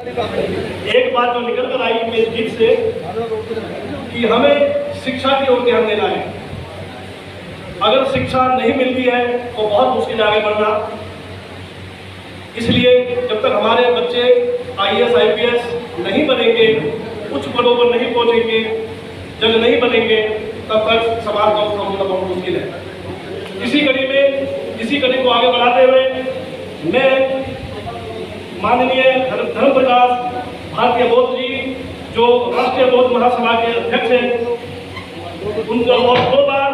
एक बात जो निकल कर आई मेरी जीत से कि हमें शिक्षा की ओर ध्यान देना है। अगर शिक्षा नहीं मिलती है तो बहुत मुश्किल आगे बढ़ना। इसलिए जब तक हमारे बच्चे IAS IPS नहीं बनेंगे, उच्च पदों पर नहीं पहुंचेंगे, जज नहीं बनेंगे, तब तक समाज का उत्थान होना बहुत मुश्किल है। इसी कड़ी को आगे बढ़ाते हुए मैं माननीय धर्म प्रकाश भारतीय बौद्ध जी जो राष्ट्रीय बौद्ध महासभा के अध्यक्ष हैं, उनका और दो बार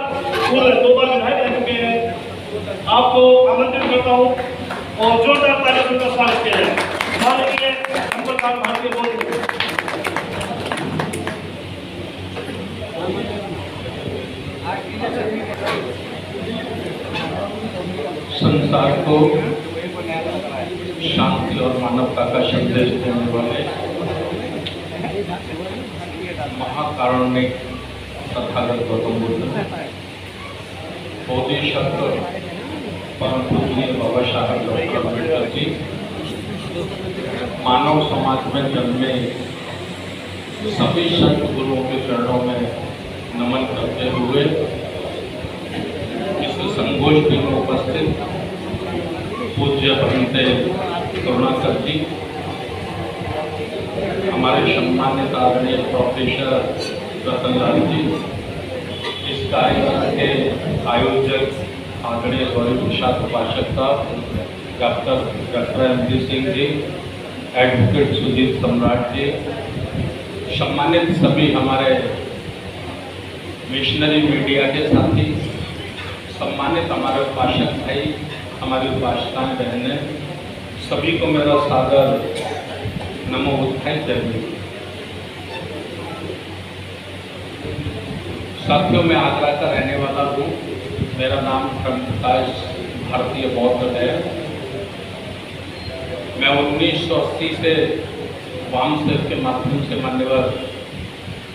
विधायक रह चुके हैं, आपको आमंत्रित करता हूं और जोरदार तालियों से उनका स्वागत किया जाए। माननीय धर्म प्रकाश भारतीय बौद्ध जी। संसार को शांति और मानवता का संदेश देने वाले महाकारुणिक तथागत गौतम बुद्ध, बोधिसत्व परम पूजनीय बाबा साहब डॉक्टर अम्बेडकर जी, मानव समाज में जन्मे सभी संत गुरुओं के चरणों में नमन करते हुए इस संगोष्ठी में उपस्थित पूज्य पंडित करुणाकर जी, हमारे सम्मानित आदरणीय प्रोफेसर रतनलाल जी, इस कार्यक्रम के आयोजक आदरणीय गौरी प्रसाद उपासक साहब, doctor MD Singh ji, advocate Sujit सम्राट जी, सम्मानित सभी हमारे मिशनरी मीडिया के साथी, सम्मानित हमारे उपासक भाई, हमारी उपासनाएं बहनें, सभी को मेरा सादर नमो बुद्धाय जय। साथियों, मैं आगरा का रहने वाला हूँ। मेरा नाम धर्म प्रकाश भारतीय बौद्ध है। मैं 1980 से वामसेव के माध्यम से मान्यवर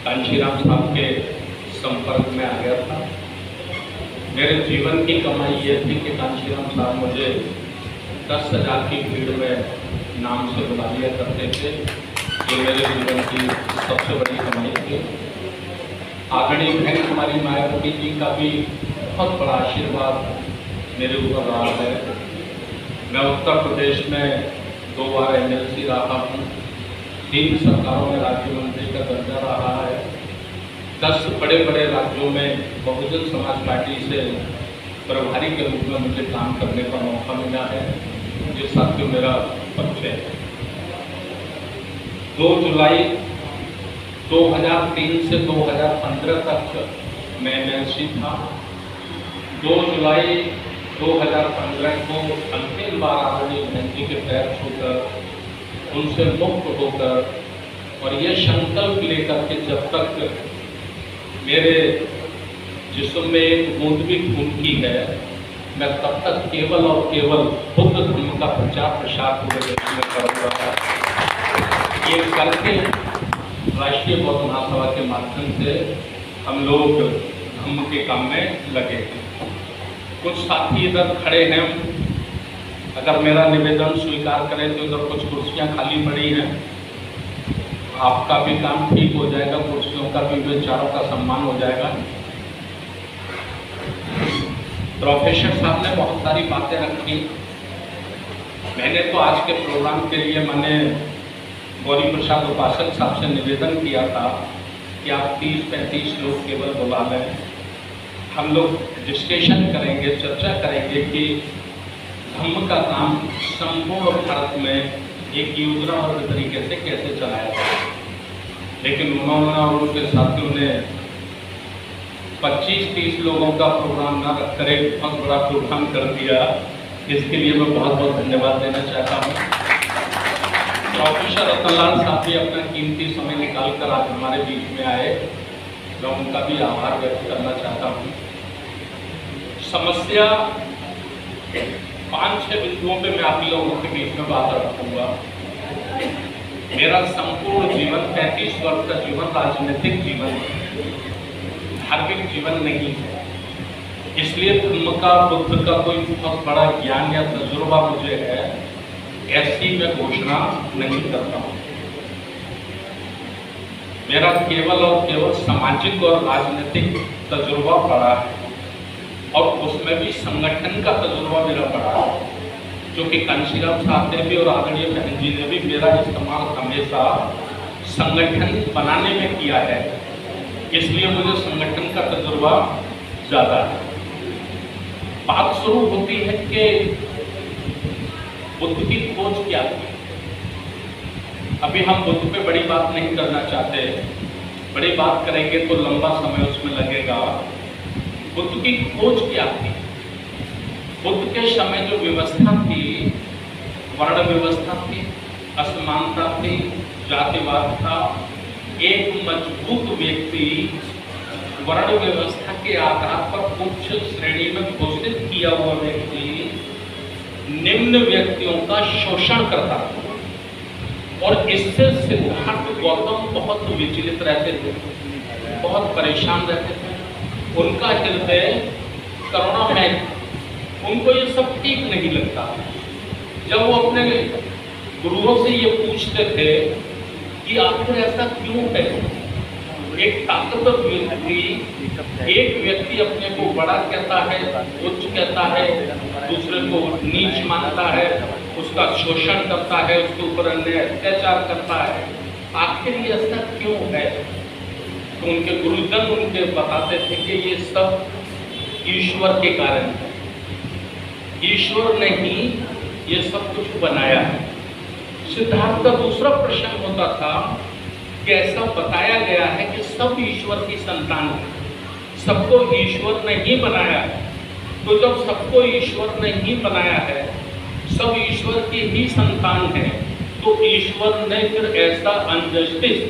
कांशीराम साहब के संपर्क में आ गया था। मेरे जीवन की कमाई ये थी कि कांशीराम साहब मुझे 10,000 की भीड़ में नाम से बुला लिया करते थे। ये मेरे जीवन की सबसे बड़ी कमाई थी। आदरणीय बहन कुमारी मायावती जी का भी बहुत बड़ा आशीर्वाद मेरे ऊपर रहा है। मैं उत्तर प्रदेश में 2 बार MLC रहा हूँ, 3 सरकारों में राज्य मंत्री का दर्जा रहा है, 10 बड़े बड़े राज्यों में बहुजन समाज पार्टी से प्रभारी के रूप में मुझे काम करने का मौका मिला है। ये साथियों मेरा परिचय है। 2 जुलाई 2003 से 2015 तक मैं MLC था। 2 जुलाई 2015 को अंतिम बार आदरणीय बहन जी के पैर छूकर उनसे मुक्त होकर और ये संकल्प लेकर के जब तक मेरे जिस्म में एक बूंद भी खून की है, मैं तब तक केवल और केवल बुद्ध धर्म का प्रचार प्रसार पूरे देश में करूँगा। ये करके राष्ट्रीय बौद्ध महासभा के माध्यम से हम लोग धर्म के काम में लगे हैं। कुछ साथी इधर खड़े हैं, अगर मेरा निवेदन स्वीकार करें तो इधर कुछ कुर्सियाँ खाली पड़ी हैं, आपका भी काम ठीक हो जाएगा, कुर्सियों का भी विचारों का सम्मान हो जाएगा। प्रोफेसर साहब ने बहुत सारी बातें रखी। मैंने तो आज के प्रोग्राम के लिए मैंने गौरी प्रसाद उपासक साहब से निवेदन किया था कि आप 30-35 लोग केवल बुला लें। हम लोग डिस्कशन करेंगे, चर्चा करेंगे कि धम्म का काम संपूर्ण भारत में एक योजनाबद्ध तरीके से कैसे चलाया जाए। लेकिन उन्होंने और उनके साथियों ने 25-30 लोगों का प्रोग्राम ना रखकर एक बहुत बड़ा प्रोग्राम कर दिया। इसके लिए मैं बहुत बहुत धन्यवाद देना चाहता हूँ। प्रोफेसर रतनलाल साहब भी अपना कीमती समय निकाल कर आज हमारे बीच में आए, मैं उनका भी आभार व्यक्त करना चाहता हूँ। समस्या 5-6 बिंदुओं पे मैं आप लोगों के बीच में बात रखूँगा। मेरा संपूर्ण जीवन 35 वर्ष का जीवन राजनीतिक जीवन, धार्मिक जीवन नहीं है। इसलिए धर्म का, बुद्ध का कोई बहुत बड़ा ज्ञान या तजुर्बा मुझे है, ऐसी मैं घोषणा नहीं करता हूं। मेरा केवल और केवल सामाजिक और राजनीतिक तजुर्बा पड़ा है, और उसमें भी संगठन का तजुर्बा मेरा पड़ा है, जो कि कांशीराम साहब ने भी और आदरणीय बहन जी ने भी मेरा इस्तेमाल हमेशा संगठन बनाने में किया है, इसलिए मुझे संगठन का तजुर्बा ज़्यादा है। बात शुरू होती है कि बुद्ध की खोज क्या थी। अभी हम बुद्ध पे बड़ी बात नहीं करना चाहते, बड़ी बात करेंगे तो लंबा समय उसमें लगेगा। बुद्ध की खोज क्या थी? बुद्ध के समय जो व्यवस्था थी, वर्ण व्यवस्था थी, असमानता थी, जातिवाद था। एक मजबूत व्यक्ति वर्ण व्यवस्था के आधार पर उच्च श्रेणी में घोषित किया हुआ व्यक्ति निम्न व्यक्तियों का शोषण करता था, और इससे सिद्धार्थ गौतम बहुत विचलित रहते थे, बहुत परेशान रहते थे। उनका हृदय करुणामय, उनको ये सब ठीक नहीं लगता। जब वो अपने गुरुओं से ये पूछते थे कि आखिर ऐसा क्यों है, एक ताकतवर व्यक्ति, एक व्यक्ति अपने को बड़ा कहता है, उच्च कहता है, दूसरे को नीच मानता है, उसका शोषण करता है, उसके ऊपर अन्य अत्याचार करता है, आखिर ये ऐसा क्यों है? तो उनके गुरुजन उनके बताते थे कि ये सब ईश्वर के कारण है, ईश्वर ने ही ये सब कुछ बनाया है। सिद्धार्थ का दूसरा प्रश्न होता था कि ऐसा बताया गया है कि सब ईश्वर की संतान है, सबको ईश्वर ने ही बनाया है। तो जब सबको ईश्वर ने ही बनाया है, सब ईश्वर की ही संतान है, तो ईश्वर ने फिर ऐसा अनजस्टिस,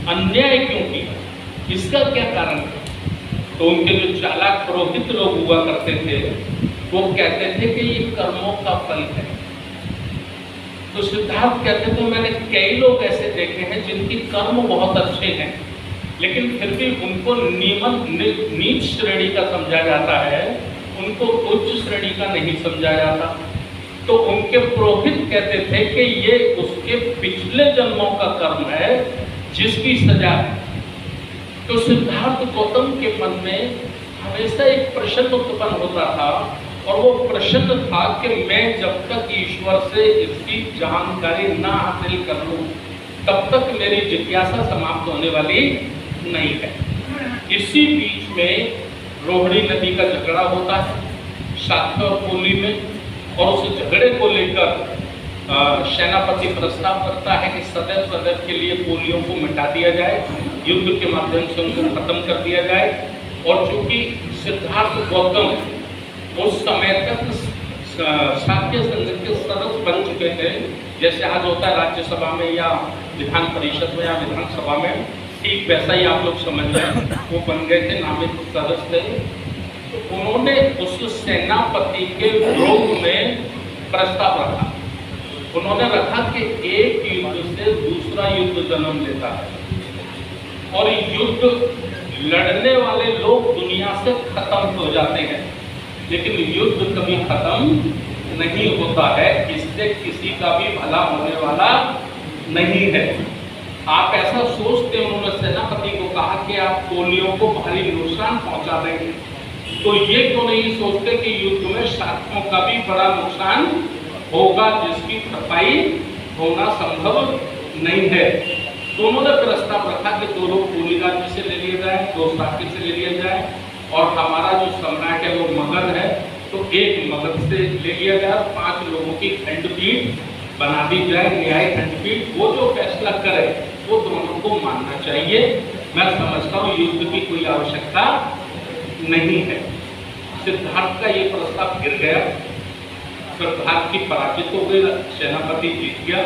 अन्याय क्यों किया? इसका क्या कारण है? तो उनके जो चालाक पुरोहित लोग हुआ करते थे, वो कहते थे कि ये कर्मों का फल है। तो सिद्धार्थ कहते थे मैंने कई लोग ऐसे देखे हैं जिनकी कर्म बहुत अच्छे हैं, लेकिन फिर भी उनको नीच श्रेणी का समझा जाता है, उनको उच्च श्रेणी का नहीं समझा जाता। तो उनके पुरोहित कहते थे कि ये उसके पिछले जन्मों का कर्म है जिसकी सजा है। तो सिद्धार्थ गौतम के मन में हमेशा एक प्रश्न उत्पन्न होता था, और वो प्रश्न था कि मैं जब तक ईश्वर से इसकी जानकारी ना हासिल कर लूं, तब तक मेरी जिज्ञासा समाप्त होने वाली नहीं है। इसी बीच में रोहिणी नदी का झगड़ा होता है सातवें और पोली में, और उस झगड़े को लेकर सेनापति प्रस्ताव करता है कि सदैव सदैव के लिए पोलियों को मिटा दिया जाए, युद्ध के माध्यम से उनको खत्म कर दिया जाए। और चूंकि सिद्धार्थ गौतम उस समय तक शाक्य संघ के सदस्य बन चुके थे, जैसे आज होता है राज्यसभा में या विधान परिषद में या विधानसभा में, ठीक वैसा ही आप लोग समझ लें, वो बन गए थे, नामित सदस्य थे। तो उन्होंने उस सेनापति के विरोध में प्रस्ताव रखा। उन्होंने रखा कि एक युद्ध से दूसरा युद्ध जन्म लेता है, और युद्ध लड़ने वाले लोग दुनिया से खत्म हो जाते हैं, लेकिन युद्ध कभी खत्म नहीं होता है, इससे किसी का भी भला होने वाला नहीं है। आप ऐसा सोचते हैं, उन्होंने सेनापति को कहा कि आप पोलियों को भारी नुकसान पहुंचा देंगे, तो ये क्यों नहीं सोचते कि युद्ध में शासकों का भी बड़ा नुकसान होगा जिसकी भरपाई होना संभव नहीं है। तो उन्होंने प्रस्ताव रखा कि 2 लोग पोली राज्य से ले लिए जाए, 2 साकी से ले लिए जाए, और हमारा जो सम्राट है वो मगध है, तो एक मगध से ले लिया जाए, 5 लोगों की खंडपीठ बना दी जाए, न्याय खंडपीठ। वो जो फैसला करे वो दोनों को मानना चाहिए। मैं समझता हूँ युद्ध की कोई आवश्यकता नहीं है। सिद्धार्थ का ये प्रस्ताव गिर गया, सिद्धार्थ की पराजित हो गई, सेनापति जीत गया।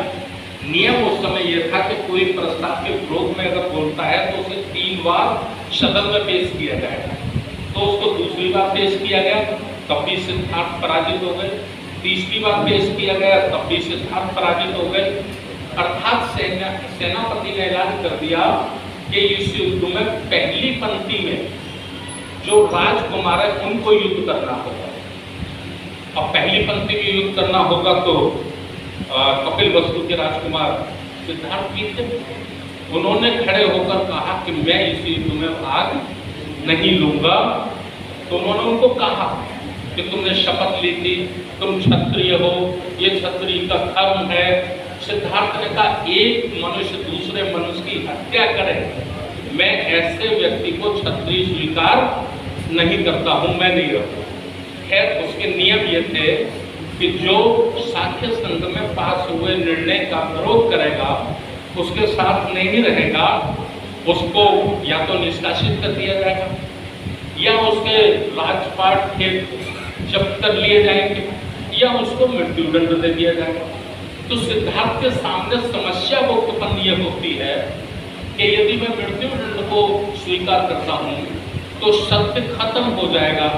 नियम उस समय यह था कि कोई प्रस्ताव के विरोध में अगर बोलता है तो उसे 3 बार सदन में पेश किया जाएगा। तो उसको दूसरी बार पेश किया गया, तब भी सिद्धार्थ पराजित हो गए, तीसरी बार पेश किया गया, तब भी सिद्धार्थ पराजित हो गए। अर्थात सेनापति ने ऐलान कर दिया कि इस युद्ध में पहली पंक्ति में जो राजकुमार है उनको युद्ध करना होगा। अब पहली पंक्ति में युद्ध करना होगा तो कपिल वस्तु के राजकुमार सिद्धार्थ जी थे। उन्होंने खड़े होकर कहा कि मैं इस युद्ध में भाग नहीं लूंगा। तो उन्होंने उनको कहा कि तुमने शपथ ली थी, तुम क्षत्रिय हो, ये क्षत्रिय का धर्म है। सिद्धार्थ ने कहा एक मनुष्य दूसरे मनुष्य की हत्या करे, मैं ऐसे व्यक्ति को क्षत्रिय स्वीकार नहीं करता हूं, मैं नहीं रहूंगा। खैर उसके नियम ये थे कि जो साख्य संघ में पास हुए निर्णय का विरोध करेगा, उसके साथ नहीं रहेगा, उसको या तो निष्कासित कर दिया जाएगा या उसके राजपाट के जब्त कर लिए जाएंगे या उसको मृत्युदंड दे दिया जाएगा। तो सिद्धार्थ के सामने समस्या वो उत्पन्न ये होती है कि यदि मैं मृत्युदंड को स्वीकार करता हूँ तो सत्य खत्म हो जाएगा।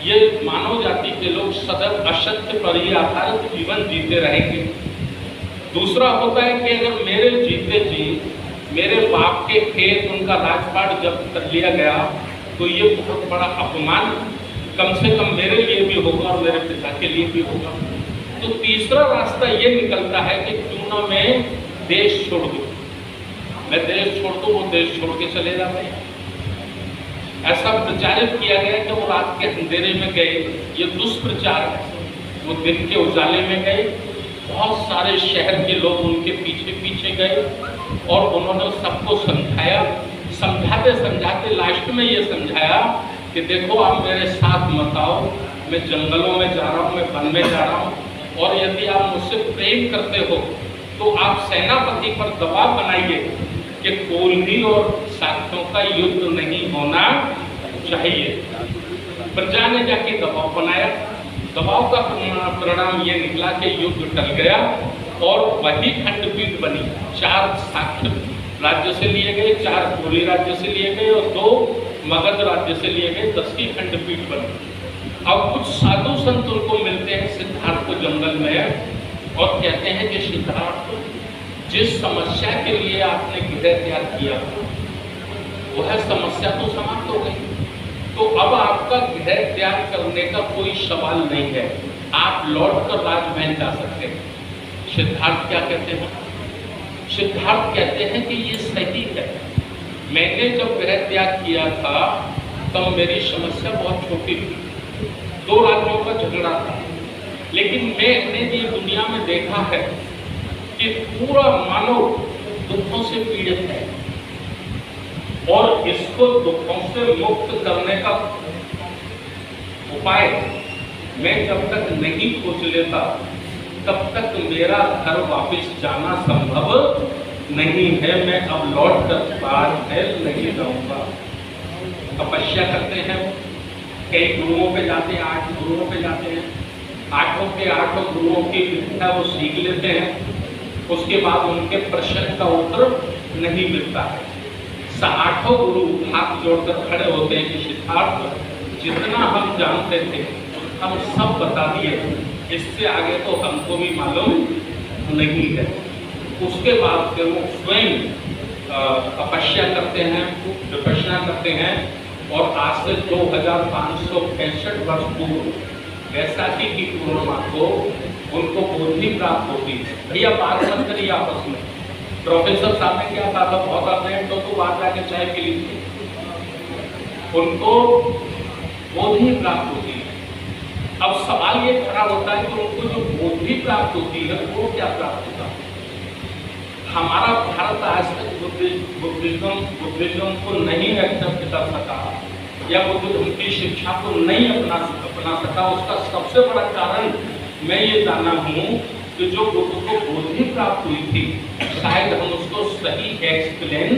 ये मानव जाति के लोग सदैव असत्य पर ही आधारित जीवन जीते रहेंगे। दूसरा होता है कि अगर मेरे जीते जी मेरे बाप के खेत, उनका राजपाट जब्त कर लिया गया तो ये बहुत बड़ा अपमान कम से कम मेरे लिए भी होगा और मेरे पिता के लिए भी होगा। तो तीसरा रास्ता ये निकलता है कि क्यों ना मैं देश छोड़ दूं, मैं देश छोड़ दूं, वो देश छोड़ के चले जाते हैं। ऐसा प्रचारित किया गया कि वो रात के अंधेरे में गए, ये दुष्प्रचार है। वो दिन के उजाले में गए, बहुत सारे शहर के लोग उनके पीछे पीछे गए और उन्होंने सबको समझाया। समझाते समझाते लास्ट में ये समझाया कि देखो आप मेरे साथ मत आओ, मैं जंगलों में जा रहा हूँ, मैं वन में जा रहा हूँ, और यदि आप मुझसे प्रेम करते हो तो आप सेनापति पर दबाव बनाइए कि कोल्ही और साक्यों का युद्ध नहीं होना चाहिए। प्रजा ने जाके दबाव बनाया। दबाव का परिणाम ये निकला कि युद्ध टल गया और वही खंडपीठ बनी। 4 साक्य राज्य से लिए गए, 4 कोली राज्य से लिए गए और 2 मगध राज्य से लिए गए, 10 की खंडपीठ बनी। अब कुछ साधु संत उनको मिलते हैं सिद्धार्थ को जंगल में और कहते हैं कि सिद्धार्थ, जिस समस्या के लिए आपने गृह त्याग किया वह समस्या तो समाप्त हो गई, तो अब आपका गृह त्याग करने का कोई सवाल नहीं है, आप लौट कर राजमहल जा सकते हैं। सिद्धार्थ क्या कहते हैं? सिद्धार्थ कहते हैं कि ये सही है। मैंने जब गृह त्याग किया था तब मेरी समस्या बहुत छोटी थी, 2 राज्यों का झगड़ा था, लेकिन मैंने ये दुनिया में देखा है कि पूरा मानव दुखों से पीड़ित है और इसको दुखों से मुक्त करने का उपाय मैं जब तक नहीं खोज लेता तब तक मेरा घर वापस जाना संभव नहीं है। मैं अब लौट कर राजमहल नहीं जाऊंगा। तपस्या करते हैं, कई गुरुओं पे जाते हैं, 8 गुरुओं पे जाते हैं, 8 के 8 गुरुओं की विद्या वो सीख लेते हैं। उसके बाद उनके प्रश्न का उत्तर नहीं मिलता है। 8 गुरु हाथ जोड़कर खड़े होते हैं कि सिद्धार्थ, जितना हम जानते थे हम सब बता दिए, इससे आगे तो हमको भी मालूम नहीं है। उसके बाद फिर वो स्वयं तपस्या करते हैं, विपश्यना करते हैं और आज से 2565 वर्ष पूर्व वैशाखी की पूर्णिमा को उनको बुद्धि प्राप्त होती है। भैया बात मत करिए आपस में, प्रोफेसर साहब ने क्या कहा था, बहुत आपने तो बात जाके चाय पी लीजिए। उनको बोधि प्राप्त होती है। अब सवाल ये खड़ा होता है कि उनको जो बोधि प्राप्त होती है वो क्या प्राप्त होता है? हमारा भारत आज तक बुद्धिज्म को नहीं एक्सेप्ट कर सका या बुद्धिज्म की शिक्षा को नहीं अपना सका। उसका सबसे बड़ा कारण मैं ये जाना हूँ कि जो बुद्ध को बोधि प्राप्त हुई थी शायद हम उसको सही एक्सप्लेन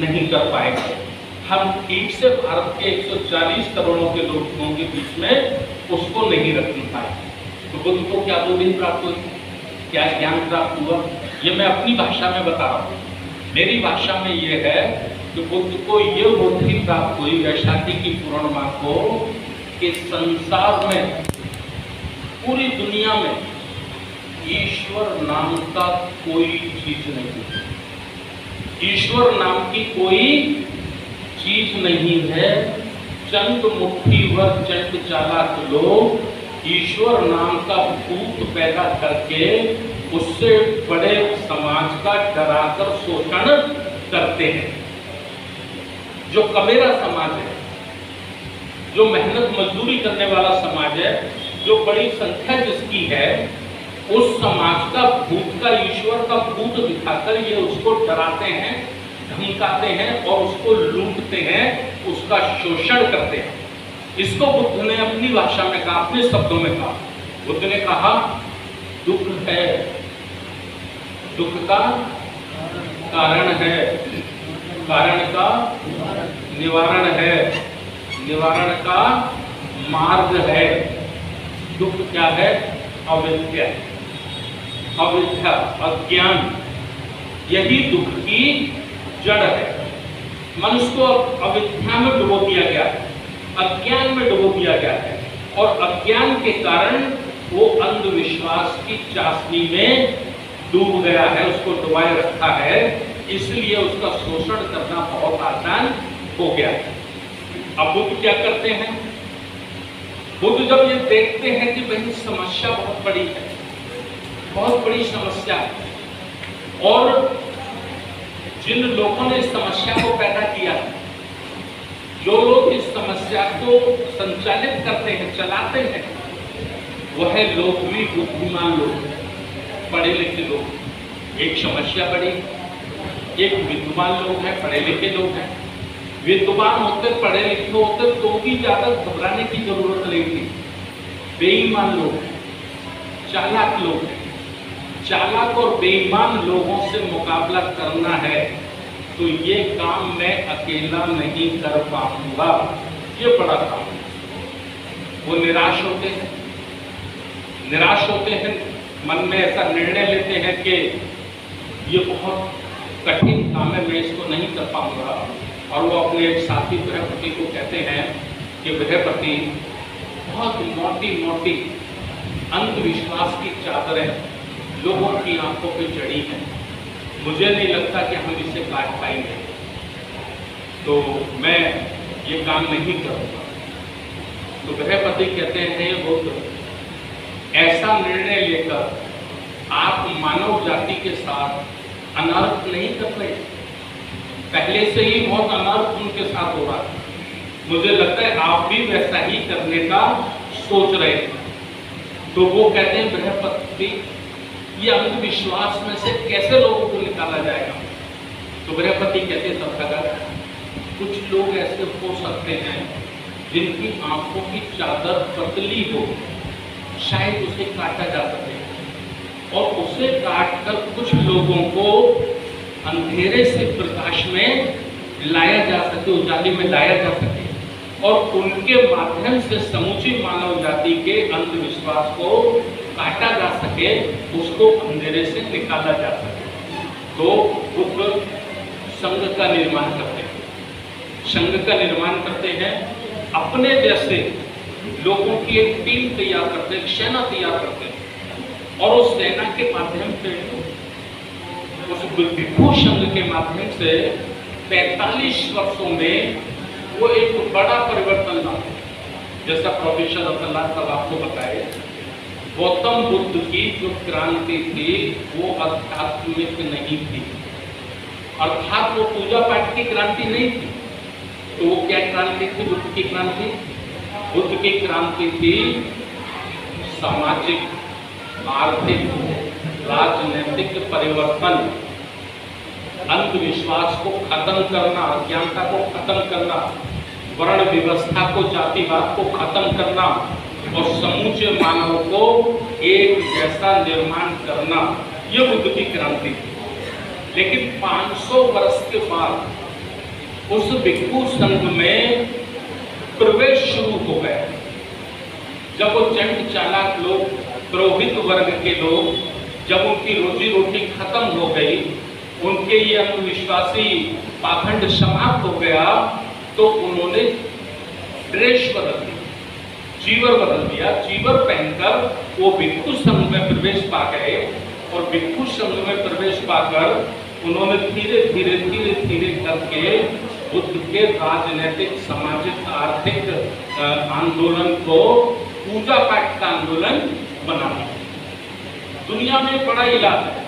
नहीं कर पाएंगे। हम ठीक से भारत के 140 करोड़ों के लोगों के बीच में उसको नहीं रख पाए। तो बुद्ध को क्या बोधि प्राप्त हुई, क्या ज्ञान प्राप्त हुआ, ये मैं अपनी भाषा में बता रहा हूँ। मेरी भाषा में ये है कि बुद्ध को ये बुद्धि प्राप्त हुई वैशाखी की पूर्णिमा को कि संसार में, पूरी दुनिया में ईश्वर नाम का कोई चीज नहीं, ईश्वर नाम की कोई चीज नहीं है। चंद मुट्ठी व चंद चालाक लोग ईश्वर नाम का भूत पैदा करके उससे बड़े समाज का डराकर शोषण करते हैं। जो कमेरा समाज है, जो मेहनत मजदूरी करने वाला समाज है, जो बड़ी संख्या जिसकी है, उस समाज का भूत का, ईश्वर का भूत दिखाकर ये उसको डराते हैं, धमकाते हैं और उसको लूटते हैं, उसका शोषण करते हैं। इसको बुद्ध ने अपनी भाषा में कहा, अपने शब्दों में कहा। बुद्ध ने कहा दुख है, दुख का कारण है, कारण का निवारण है, निवारण का मार्ग है। दुख क्या है? अविद्या, अविद्या, अज्ञान, यही दुख की जड़ है। मनुष्य को अविद्या में डुबो दिया गया है, अज्ञान में डुबो दिया गया है और अज्ञान के कारण वो अंधविश्वास की चाशनी में डूब गया है, उसको डुबाए रखा है, इसलिए उसका शोषण करना बहुत आसान हो गया है। अब बुद्ध क्या करते हैं? बुद्ध जब ये देखते हैं कि भाई समस्या बहुत बड़ी है, बहुत बड़ी समस्या है और जिन लोगों ने इस समस्या को पैदा किया, जो लोग इस समस्या को संचालित करते हैं, चलाते हैं, वह लोग भी बुद्धिमान लोग, पढ़े लिखे लोग। एक समस्या बड़ी, एक विद्वान लोग हैं, पढ़े लिखे लोग हैं। विद्वान होते, पढ़े लिखे होते तो भी ज्यादा घबराने की जरूरत नहीं थी। बेईमान लोग हैं, चालाक लोग हैं। चालाक और बेईमान लोगों से मुकाबला करना है तो ये काम मैं अकेला नहीं कर पाऊंगा, ये बड़ा काम है। वो निराश होते हैं, निराश होते हैं, मन में ऐसा निर्णय लेते हैं कि ये बहुत कठिन काम है, मैं इसको नहीं कर पाऊंगा। और वो अपने एक साथी बृहस्पति को कहते हैं कि बृहस्पति, बहुत मोटी मोटी अंधविश्वास की चादरें लोगों की आंखों पे चढ़ी है, मुझे नहीं लगता कि हम इसे काट पाएंगे, तो मैं ये काम नहीं करूंगा। तो बृहस्पति कहते हैं बुद्ध, ऐसा निर्णय लेकर आप मानव जाति के साथ अनर्थ नहीं कर रहे, पहले से ही बहुत अनर्थ उनके साथ हो रहा है, मुझे लगता है आप भी वैसा ही करने का सोच रहे हैं। तो वो कहते हैं बृहस्पति, ये अंधविश्वास में से कैसे लोगों को निकाला जाएगा? तो बृहस्पति कहते हैं तथागत, कुछ लोग ऐसे हो सकते हैं जिनकी आंखों की चादर पतली हो, शायद उसे काटा जा सके और उसे काटकर कुछ लोगों को अंधेरे से प्रकाश में लाया जा सके, उजाले में लाया जा सके और उनके माध्यम से समूची मानव जाति के अंधविश्वास को काटा जा सके, उसको अंधेरे से निकाला जा सके। तो बुद्ध संघ का निर्माण करते हैं, संघ का निर्माण करते हैं, अपने जैसे लोगों की एक टीम तैयार करते हैं, सेना तैयार करते हैं और उस सेना के माध्यम से, उस भिक्षु संघ के माध्यम से 45 वर्षों में वो एक बड़ा परिवर्तन लाते। जैसा प्रोफेसर रतनलाल साहब आपको बताए, गौतम बुद्ध की जो क्रांति थी वो आध्यात्मिक नहीं थी, अर्थात वो पूजा पाठ की क्रांति नहीं थी। तो वो क्या क्रांति थी? बुद्ध की क्रांति, बुद्ध की क्रांति थी सामाजिक, आर्थिक, राजनीतिक परिवर्तन, अंधविश्वास को खत्म करना, अज्ञानता को खत्म करना, वर्ण व्यवस्था को, जातिवाद को खत्म करना और समूचे मानव को एक जैसा निर्माण करना, ये बुद्ध की क्रांति थी। लेकिन 500 वर्ष के बाद उस भिक्षु संघ में प्रवेश शुरू हो गया। जब वो चंड चालाक लोग, पुरोहित वर्ग के लोग, जब उनकी रोजी रोटी खत्म हो गई, उनके ये अंधविश्वासी पाखंड समाप्त हो गया, तो उन्होंने ड्रेस बदल दी, चीवर बदल दिया। चीवर पहनकर वो भिक्षु संघ में प्रवेश पा गए और भिक्षु संघ में प्रवेश पाकर उन्होंने धीरे धीरे धीरे धीरे करके बुद्ध के राजनीतिक, सामाजिक, आर्थिक आंदोलन को पूजा पाठ का आंदोलन बना। दुनिया में बड़ा इलाज है।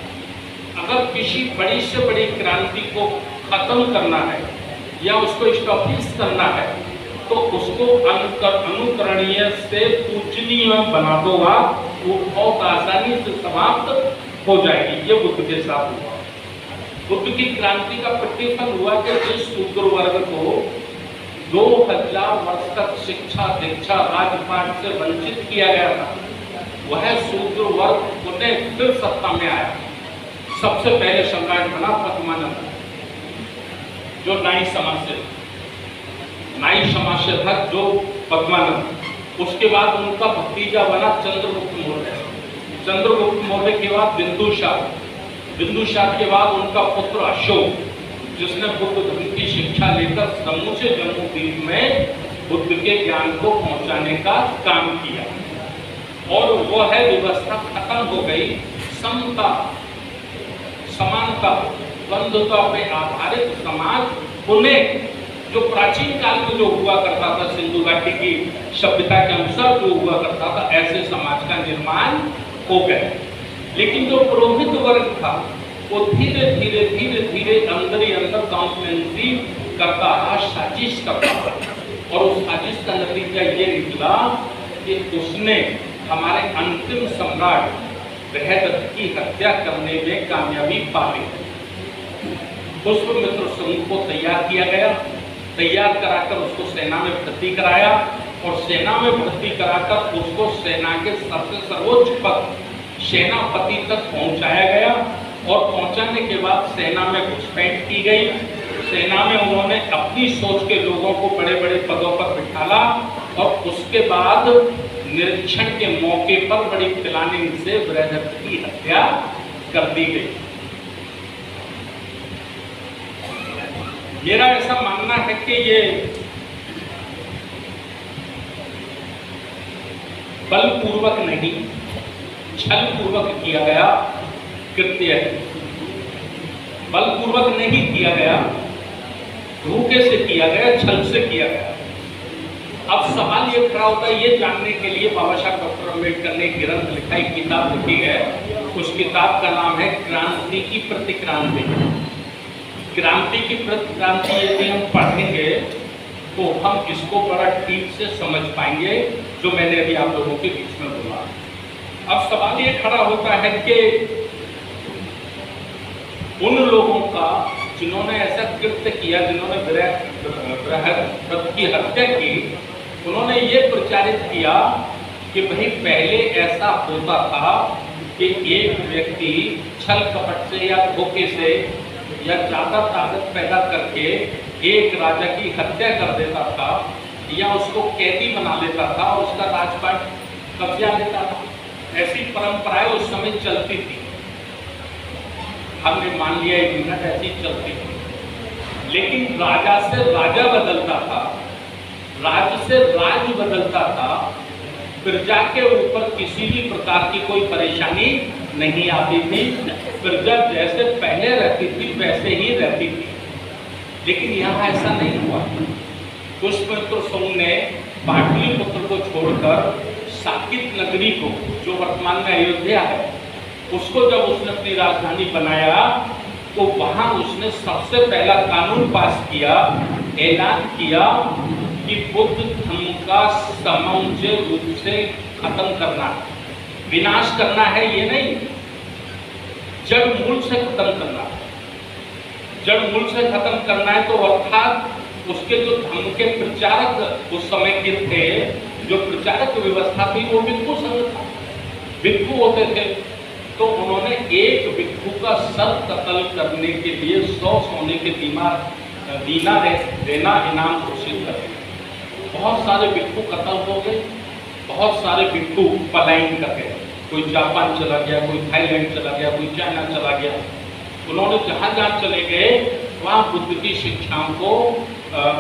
अगर किसी बड़ी से बड़ी क्रांति को खत्म करना है या उसको स्टॉपिश करना है तो उसको अनुकरणीय से पूजनीय बना दो, वो बहुत आसानी से समाप्त हो जाएगी। ये बुद्ध के साथ हुआ। बुद्ध की क्रांति का प्रतिफल हुआ कि जिस शूद्र वर्ग को 2000 वर्ष तक शिक्षा दीक्षा राजपाट से वंचित किया गया था, वह शूद्र वर्ग उन्हें फिर सत्ता में आया। सबसे पहले सम्राट बना पद्मानंद, जो नाई समाज से था, जो पद्मानंद। उसके बाद उनका भतीजा बना चंद्रगुप्त मौर्य। चंद्रगुप्त मौर्य के बाद बिंदुसार के बाद उनका पुत्र अशोक, जिसने बुद्ध धर्म की शिक्षा लेकर समूचे जम्मू-द्वीप में बुद्ध के ज्ञान को पहुंचाने का काम किया। और वह है व्यवस्था खत्म हो गई। समता, समानता, बंधुता पे आधारित समाज उन्हें जो प्राचीन काल में जो हुआ करता था, सिंधु घाटी की सभ्यता के अनुसार जो हुआ करता था, ऐसे समाज का निर्माण हो गया। लेकिन जो पुरोहित वर्ग था वो धीरे धीरे अंदर ही अंदर काउंसलेंसी करता रहा, साजिश करता रहा। और उस साजिश का नतीजा ये निकला कि उसने हमारे अंतिम सम्राट बृहदत्त की हत्या करने में कामयाबी पा ली। पुष्पमित्र समूह को तैयार किया गया, तैयार कराकर उसको सेना में भर्ती कराया और सेना में भर्ती कराकर उसको सेना के सबसे सर्वोच्च पद सेनापति तक पहुंचाया गया। और पहुंचाने के बाद सेना में घुसपैठ की गई। सेना में उन्होंने अपनी सोच के लोगों को बड़े बड़े पदों पर बिठाला और उसके बाद निरीक्षण के मौके पर बड़ी प्लानिंग से बृहदत्त की हत्या कर दी गई। मेरा ऐसा मानना है कि ये बलपूर्वक नहीं, छलपूर्वक किया गया कृत्य है। बलपूर्वक नहीं किया गया, धोखे से किया गया, छल से किया गया। अब सवाल ये खड़ा होता है ये जानने के लिए, बाबा साहब डॉक्टर अम्बेडकर ने ग्रंथ लिखा, एक किताब लिखी है। उस किताब का नाम है क्रांति की प्रतिक्रांति। क्रांति की प्रतिक्रांति यदि हम पढ़ेंगे तो हम इसको बड़ा ठीक से समझ पाएंगे, जो मैंने अभी आप लोगों के बीच में बोला। अब सवाल ये खड़ा होता है कि उन लोगों का जिन्होंने ऐसा कृत्य किया, जिन्होंने बृहदत्त की हत्या की, उन्होंने ये प्रचारित किया कि भाई पहले ऐसा होता था कि एक व्यक्ति छल कपट से या धोखे से या ज्यादा ताकत पैदा करके एक राजा की हत्या कर देता था या उसको कैदी बना लेता था और उसका राजपाट कब्जा लेता था। ऐसी परंपराएं उस समय चलती थी। हमने मान लिया एक मिनट ऐसी चलती थी। लेकिन राजा से राजा बदलता था, राज्य से राज्य बदलता था, प्रजा के ऊपर किसी भी प्रकार की कोई परेशानी नहीं आती थी। प्रजा जैसे पहले रहती थी वैसे ही रहती थी। लेकिन यहाँ ऐसा नहीं हुआ। पुष्पमित्र सोम ने पाटलिपुत्र को छोड़कर साकेत नगरी को, जो वर्तमान में अयोध्या है, उसको जब उसने अपनी राजधानी बनाया तो वहां उसने सबसे पहला कानून पास किया, ऐलान किया कि बुद्ध धर्म का समूचे रूप से खत्म करना है, विनाश करना है। ये नहीं, जड़ मूल से खत्म करना है। जड़ मूल से खत्म करना है तो अर्थात उसके जो धर्म के प्रचारक उस समय के थे, जो प्रचारक व्यवस्था थी, वो भिक्षु संघ था, भिक्षु होते थे। तो उन्होंने एक भिक्षु का सर कत्ल करने के लिए 100 सोने के दीनार देना इनाम घोषित कर दिया। बहुत सारे भिक्षु कत्ल हो गए, बहुत सारे भिक्षु पलायन कर गए। कोई जापान चला गया, कोई थाईलैंड चला गया, कोई चाइना चला गया। उन्होंने जहाँ जहाँ चले गए वहाँ बुद्ध की शिक्षाओं को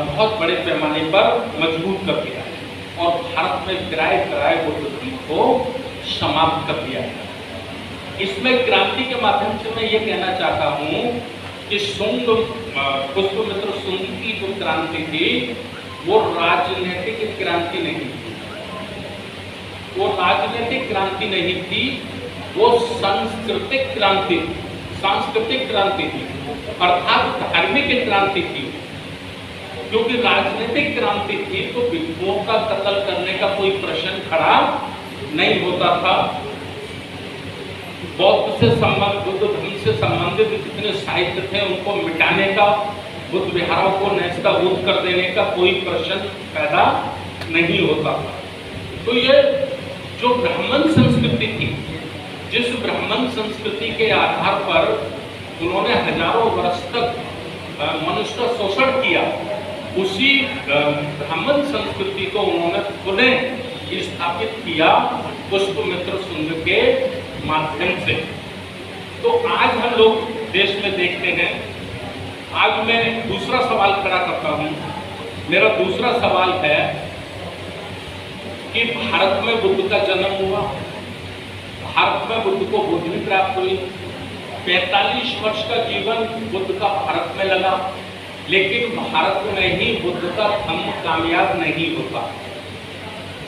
बहुत बड़े पैमाने पर मजबूत कर दिया और भारत में किराए बुद्ध धर्म को समाप्त कर दिया है। इसमें क्रांति के माध्यम से मैं ये कहना चाहता हूँ कि पुष्पमित्र सुंग की जो क्रांति थी वो राजनीतिक क्रांति नहीं थी। वो राजनीतिक क्रांति नहीं थी, वो सांस्कृतिक क्रांति थी, अर्थात धार्मिक क्रांति थी। क्योंकि राजनीतिक क्रांति थी तो भिक्षुओं का कत्ल करने का कोई प्रश्न खड़ा नहीं होता था। बुद्ध धर्म से संबंधित जितने साहित्य थे उनको मिटाने का, बुद्ध विहारों को नष्ट कर देने का कोई प्रश्न पैदा नहीं होता था। तो ये जो ब्राह्मण संस्कृति थी, जिस ब्राह्मण संस्कृति के आधार पर उन्होंने हजारों वर्ष तक मनुष्य का शोषण किया, उसी ब्राह्मण संस्कृति को उन्होंने पुनः स्थापित किया पुष्पमित्र सुंग के माध्यम से। तो आज हम लोग देश में देखते हैं। आज मैं दूसरा सवाल खड़ा करता हूं। मेरा दूसरा सवाल है कि भारत में बुद्ध का जन्म हुआ, भारत में बुद्ध को बुद्धि प्राप्त हुई, 45 वर्ष का जीवन बुद्ध का भारत में लगा, लेकिन भारत में ही बुद्ध का धम्म कामयाब नहीं होता।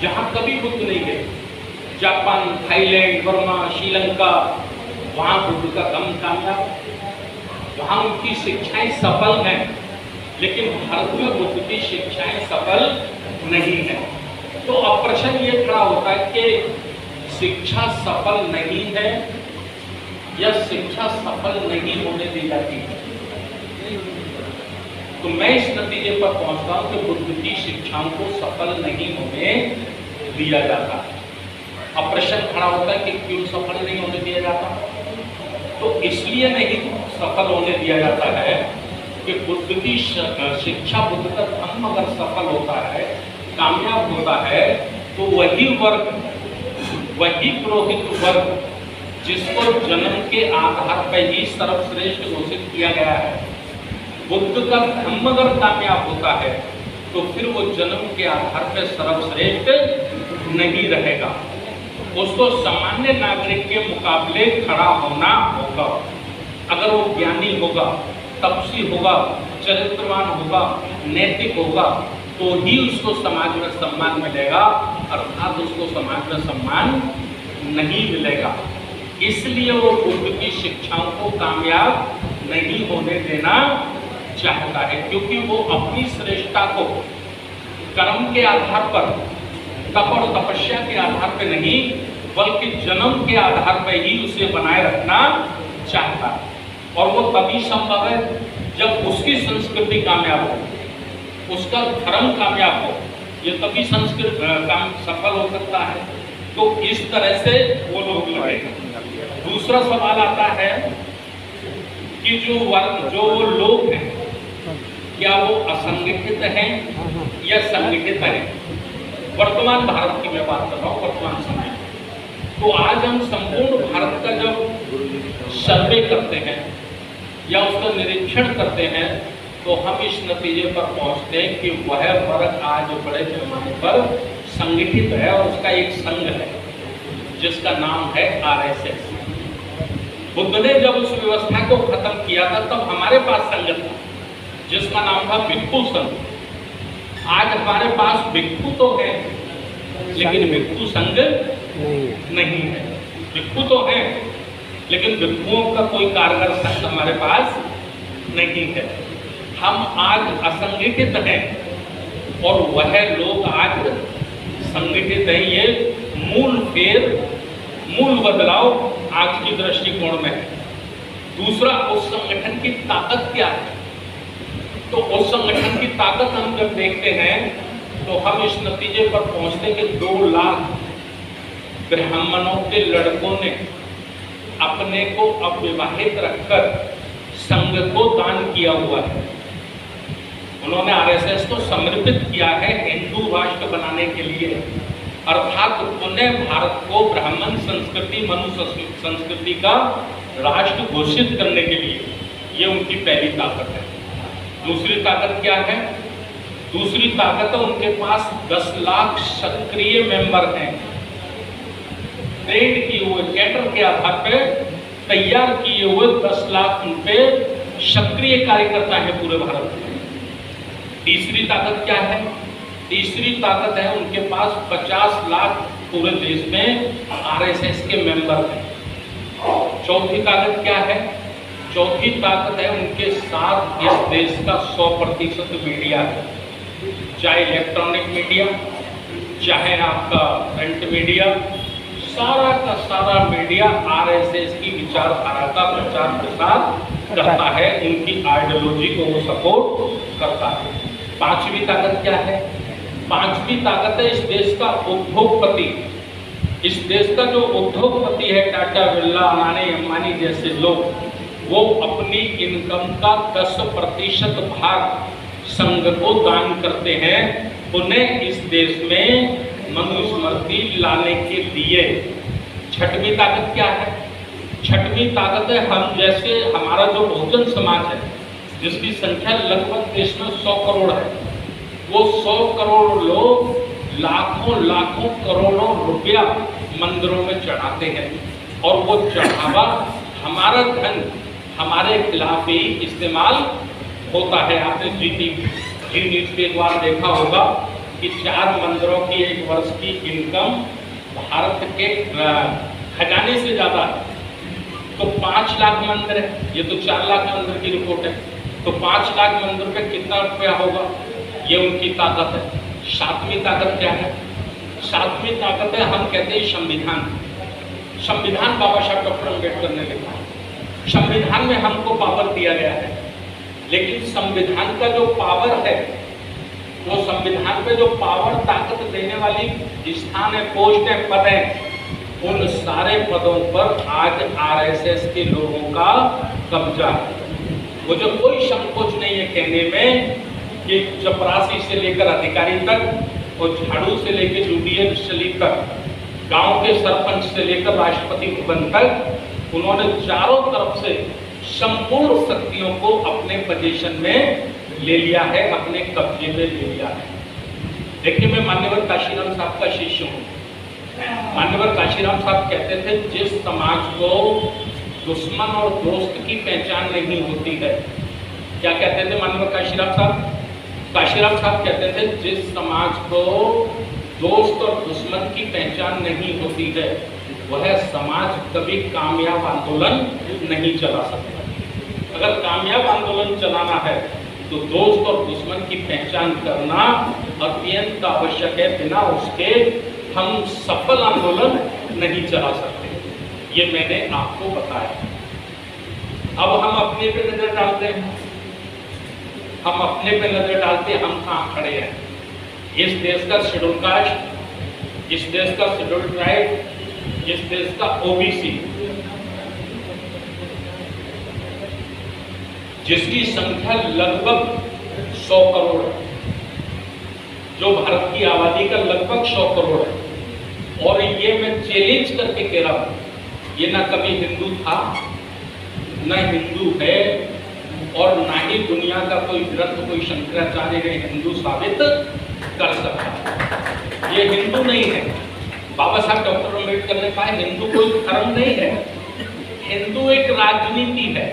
जहां कभी बुद्ध नहीं गए, जापान, थाईलैंड, बर्मा, श्रीलंका, वहां बुद्ध का धम्म कामयाब, वहां उनकी शिक्षाएं सफल हैं, लेकिन भारत में बुद्ध की शिक्षाएं सफल नहीं है। तो अब प्रश्न ये खड़ा होता है कि शिक्षा सफल नहीं है या शिक्षा सफल नहीं होने दी जाती है। तो मैं इस नतीजे पर पहुंचता हूं कि बुद्ध की शिक्षाओं को सफल नहीं होने दिया जाता। अब प्रश्न खड़ा होता है कि क्यों सफल नहीं होने दिया जाता? तो इसलिए नहीं सफल होने दिया जाता है कि बुद्ध की शिक्षा, बुद्ध का धम्म अगर सफल होता है, कामयाब होता है, तो वही वर्ग, वही पुरोहित वर्ग जिसको जन्म के आधार पर ही सर्वश्रेष्ठ घोषित किया गया है, बुद्ध का धम्म अगर कामयाब होता है तो फिर वो जन्म के आधार पर सर्वश्रेष्ठ नहीं रहेगा। उसको सामान्य नागरिक के मुकाबले खड़ा होना होगा। अगर वो ज्ञानी होगा, तपस्वी होगा, चरित्रवान होगा, नैतिक होगा, तो ही उसको समाज में सम्मान मिलेगा, अर्थात उसको समाज में सम्मान नहीं मिलेगा। इसलिए वो बुद्ध की शिक्षाओं को कामयाब नहीं होने देना चाहता है, क्योंकि वो अपनी श्रेष्ठता को कर्म के आधार पर, तप और तपस्या के आधार पर नहीं, बल्कि जन्म के आधार पर ही उसे बनाए रखना चाहता है। और वो तभी संभव है जब उसकी संस्कृति कामयाब हो, उसका धर्म कामयाब हो, ये तभी संस्कृति काम सफल हो सकता है। तो इस तरह से वो लोग लगेगा। दूसरा सवाल आता है कि जो वो लोग हैं, क्या वो असंगठित हैं या संगठित हैं? वर्तमान भारत की मैं बात कर रहा हूँ, वर्तमान समय। तो आज हम संपूर्ण भारत का जब सर्वे करते हैं या उसका निरीक्षण करते हैं, तो हम इस नतीजे पर पहुंचते हैं कि वह वर्ग आज बड़े पैमाने पर संगठित है और उसका एक संघ है जिसका नाम है आरएसएस। बुद्ध ने जब उस व्यवस्था को खत्म किया था तब हमारे पास संघ था जिसका नाम था भिक्षु संघ। आज हमारे पास भिक्षु तो है लेकिन भिक्षु संघ नहीं है। भिक्षु तो है लेकिन भिक्षुओं का कोई कारगर संघ हमारे पास नहीं है। हम आज असंगठित हैं और वह लोग आज संगठित हैं। ये मूल बदलाव आज की दृष्टिकोण में है। दूसरा, उस संगठन की ताकत क्या है? तो उस संगठन की ताकत हम जब देखते हैं तो हम इस नतीजे पर पहुंचते हैं कि 2 लाख ब्राह्मणों के लड़कों ने अपने को अविवाहित रखकर संघ को दान किया हुआ है। उन्होंने आरएसएस को समर्पित किया है हिंदू राष्ट्र बनाने के लिए, अर्थात पुनः भारत को ब्राह्मण संस्कृति, मनु संस्कृति का राष्ट्र घोषित करने के लिए। ये उनकी पहली ताकत है। दूसरी ताकत क्या है? दूसरी ताकत है उनके पास 10 लाख सक्रिय मेंबर हैं, ट्रेड किए हुए, कैडर के आधार पर तैयार किए हुए 10 लाख उनपे सक्रिय कार्यकर्ता है पूरे भारत में। तीसरी ताकत क्या है? तीसरी ताकत है उनके पास 50 लाख पूरे देश में आरएसएस के मेंबर हैं। चौथी ताकत क्या है? चौथी ताकत है उनके साथ इस देश का 100% मीडिया है, चाहे इलेक्ट्रॉनिक मीडिया, चाहे आपका प्रिंट मीडिया, सारा का सारा मीडिया आरएसएस की विचारधारा का प्रचार प्रसार करता है, उनकी आइडियोलॉजी को वो सपोर्ट करता है। पांचवी ताकत क्या है? पांचवी ताकत है इस देश का उद्योगपति। इस देश का जो उद्योगपति है, टाटा, बिरला, अडानी, अंबानी जैसे लोग, वो अपनी इनकम का 10% भाग संघ को दान करते हैं, उन्हें इस देश में मनुस्मृति लाने के लिए। छठवीं ताकत क्या है? छठवीं ताकत है हम जैसे हमारा जो बहुजन समाज है, जिसकी संख्या लगभग देश में 100 करोड़ है, वो 100 करोड़ लोग लाखों लाखों करोड़ों रुपया मंदिरों में चढ़ाते हैं, और वो चढ़ावा हमारा धन हमारे खिलाफ ही इस्तेमाल होता है। आपने जी न्यूज़ पे एक बार देखा होगा कि 4 मंदिरों की एक वर्ष की इनकम भारत के खजाने से ज़्यादा है। तो 5 लाख मंदिर है, ये तो 4 लाख मंदिर की रिपोर्ट है, तो 5 लाख मंदिर पे कितना रुपया होगा? ये उनकी ताकत है। सातवीं ताकत क्या है? सातवीं ताकत है, हम कहते हैं संविधान। संविधान बाबा साहब डॉक्टर अम्बेडकर ने लिखा है। संविधान में हमको पावर दिया गया है, लेकिन संविधान का जो पावर है, वो संविधान पे जो पावर ताकत देने वाली स्थान है, पोस्ट है, पद है, उन सारे पदों पर आज आरएसएस के लोगों का कब्जा है। मुझे कोई संकोच नहीं है कहने में कि चपरासी से लेकर अधिकारी तक और झाड़ू से लेकर जुडिशियरी तक, गांव के सरपंच से लेकर राष्ट्रपति भवन तक, उन्होंने चारों तरफ से संपूर्ण शक्तियों को अपने पोजीशन में ले लिया है, अपने कब्जे में ले लिया है। देखिए, मैं मान्यवर काशीराम साहब का शिष्य हूँ। मान्यवर काशीराम साहब कहते थे, जिस समाज को दुश्मन और दोस्त की पहचान नहीं होती है, क्या कहते थे मान्यवर काशीराम साहब? काशीराम साहब कहते थे, जिस समाज को दोस्त और दुश्मन की पहचान नहीं होती है, वह समाज कभी कामयाब आंदोलन नहीं चला सकता। अगर कामयाब आंदोलन चलाना है तो दोस्त और दुश्मन की पहचान करना अत्यंत आवश्यक है, बिना उसके हम सफल आंदोलन नहीं चला सकते। ये मैंने आपको बताया। अब हम अपने पे नजर डालते हैं, हम अपने पे नजर डालते हैं, हम कहाँ खड़े हैं। इस देश का शेड्यूल कास्ट, इस देश का शेड्यूल ट्राइब, इस देश का ओबीसी, जिसकी संख्या लगभग 100 करोड़ है, जो भारत की आबादी का लगभग 100 करोड़ है, और ये मैं चैलेंज करके कह रहा हूं, ये ना कभी हिंदू था, न हिंदू है, और ना ही दुनिया का कोई ग्रंथ, कोई शंकराचार्य ने हिंदू साबित कर सकता। ये हिंदू नहीं है। बाबा साहब डॉक्टर अम्बेडकर ने कहा, हिंदू कोई धर्म नहीं है, हिंदू एक राजनीति है।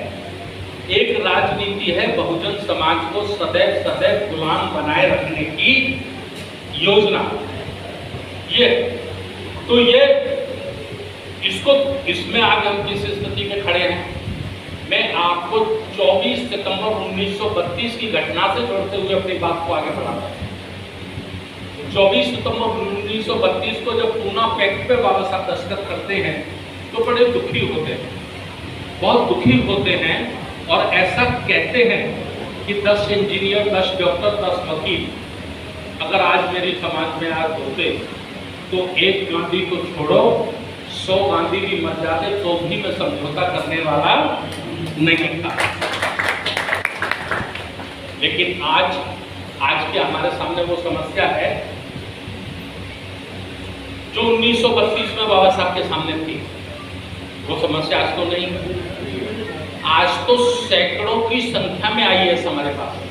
एक राजनीति है बहुजन समाज को सदैव सदैव गुलाम बनाए रखने की योजना। ये तो ये इसको, इसमें आज हम जिस स्थिति में खड़े हैं, मैं आपको 24 सितंबर 1932 की घटना से जोड़ते हुए अपनी बात को आगे बढ़ाता हूं। 24 सितंबर 1932 को जब पूना पैक्ट पे बाबा साहब दस्तखत करते हैं, तो बड़े दुखी होते हैं, बहुत दुखी होते हैं, और ऐसा कहते हैं कि 10 इंजीनियर, 10 डॉक्टर, 10 वकील अगर आज मेरे समाज में आज होते तो एक गांधी को छोड़ो 100 गांधी भी मर जाते तो भी मैं समझौता करने वाला नहीं था। लेकिन आज के हमारे सामने वो समस्या है जो 1932 में बाबा साहब के सामने थी। वो समस्या आज तो नहीं है। आज तो सैकड़ों की संख्या में आईएएस हमारे पास है,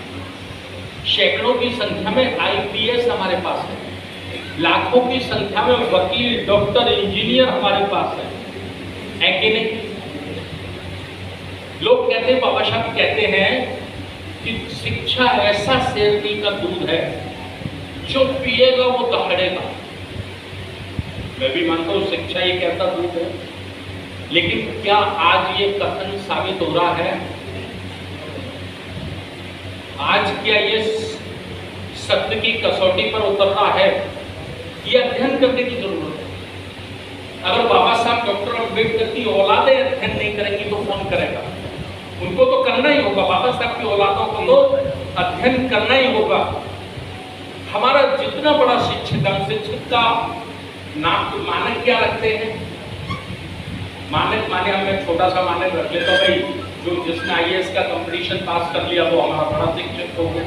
सैकड़ों की संख्या में आईपीएस हमारे पास है, लाखों की संख्या में वकील, डॉक्टर, इंजीनियर हमारे पास है कि नहीं? लोग कहते हैं, बाबा साहब कहते हैं कि शिक्षा ऐसा शेरनी का दूध है, जो पिएगा वो दहाड़ेगा। मैं भी मानता हूँ शिक्षा एक ऐसा दूध है लेकिन क्या आज ये कथन साबित हो रहा है? आज क्या ये सत्य की कसौटी पर उतर रहा है? ये अध्ययन करने की जरूरत है। अगर बाबा साहब डॉक्टर अम्बेडकर की औलादें अध्ययन नहीं करेंगी तो कौन करेगा? उनको तो करना ही होगा। बाबा साहब की औलादों को तो अध्ययन करना ही होगा। हमारा जितना बड़ा शिक्षक, हम शिक्षक का नाम मानक क्या रखते हैं? मानक माने हमें छोटा सा मानक रख ले तो भाई जो जिसने आईएएस का कंपटीशन पास कर लिया वो हमारा बड़ा शिक्षक हो गया,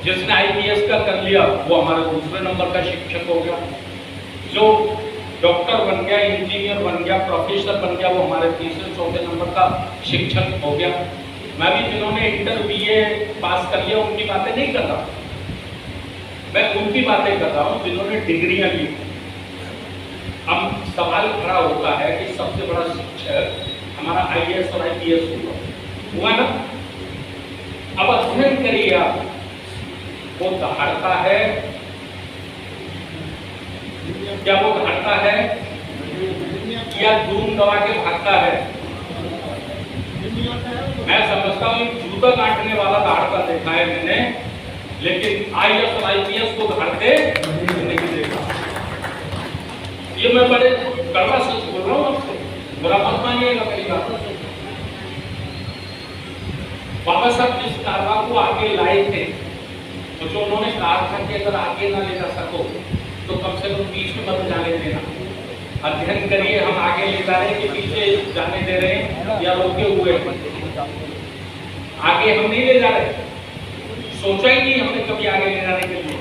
जिसने आईपीएस का कर लिया वो हमारे दूसरे नंबर का शिक्षक हो गया, जो डॉक्टर बन गया, इंजीनियर बन गया, प्रोफेसर बन गया वो हमारे तीसरे चौथे नंबर का शिक्षक हो गया। मैं भी जिन्होंने इंटर बीए पास कर लिया उनकी बातें नहीं कर रहा, मैं उनकी बातें कर रहा हूँ जिन्होंने डिग्रियां ली। अब सवाल खड़ा होता है कि सबसे बड़ा शिक्षक हमारा आईएएस और आईपीएस हुआ ना। अब अध्ययन करिए आप, वो दहाड़ता है क्या? वो दहाड़ता है या धूम दबा के भागता है? मैं समझता हूँ जूता काटने वाला दहाड़ता देखा है मैंने, लेकिन आईएएस और आईपीएस को दहाड़ते नहीं देखा। ये मैं बड़े कड़वा सच बोल रहा हूँ आपसे, बुरा मत मानिएगा मेरी बात। बाबा साहब जिस कारवा को आगे लाए थे, तो जो उन्होंने कहा था कि अगर आगे ना ले जा सको तो कम से कम बीच में मत जाने देना। अध्ययन करिए, हम आगे ले जा रहे हैं कि पीछे जाने दे रहे हैं या रोके हुए? आगे हम नहीं ले जा रहे, सोचा ही नहीं हमने कभी आगे ले जाने के लिए,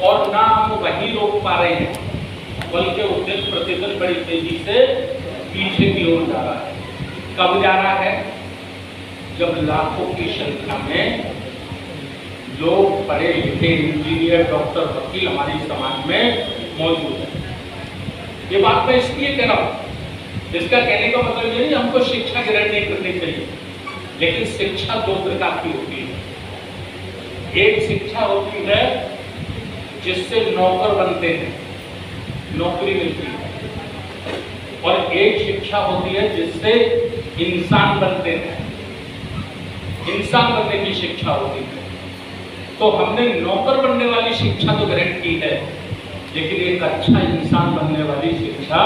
और ना हम वही रोक पा रहे हैं, बल्कि उद्देश्य प्रतिदिन बड़ी तेजी से पीछे की ओर जा रहा है। कब जा रहा है? जब लाखों की संख्या में लोग पढ़े लिखे इंजीनियर, डॉक्टर, वकील हमारे समाज में मौजूद है। ये बात मैं इसलिए कह रहा हूँ, इसका कहने का मतलब ये नहीं हमको शिक्षा ग्रहण नहीं करनी चाहिए, लेकिन शिक्षा दो प्रकार की होती है। एक शिक्षा होती है जिससे नौकर बनते हैं, नौकरी मिलती है, और एक शिक्षा होती है जिससे इंसान बनते हैं, इंसान बनने की शिक्षा होती है। तो हमने नौकर बनने वाली शिक्षा तो ग्रहण की है, लेकिन एक अच्छा इंसान बनने वाली शिक्षा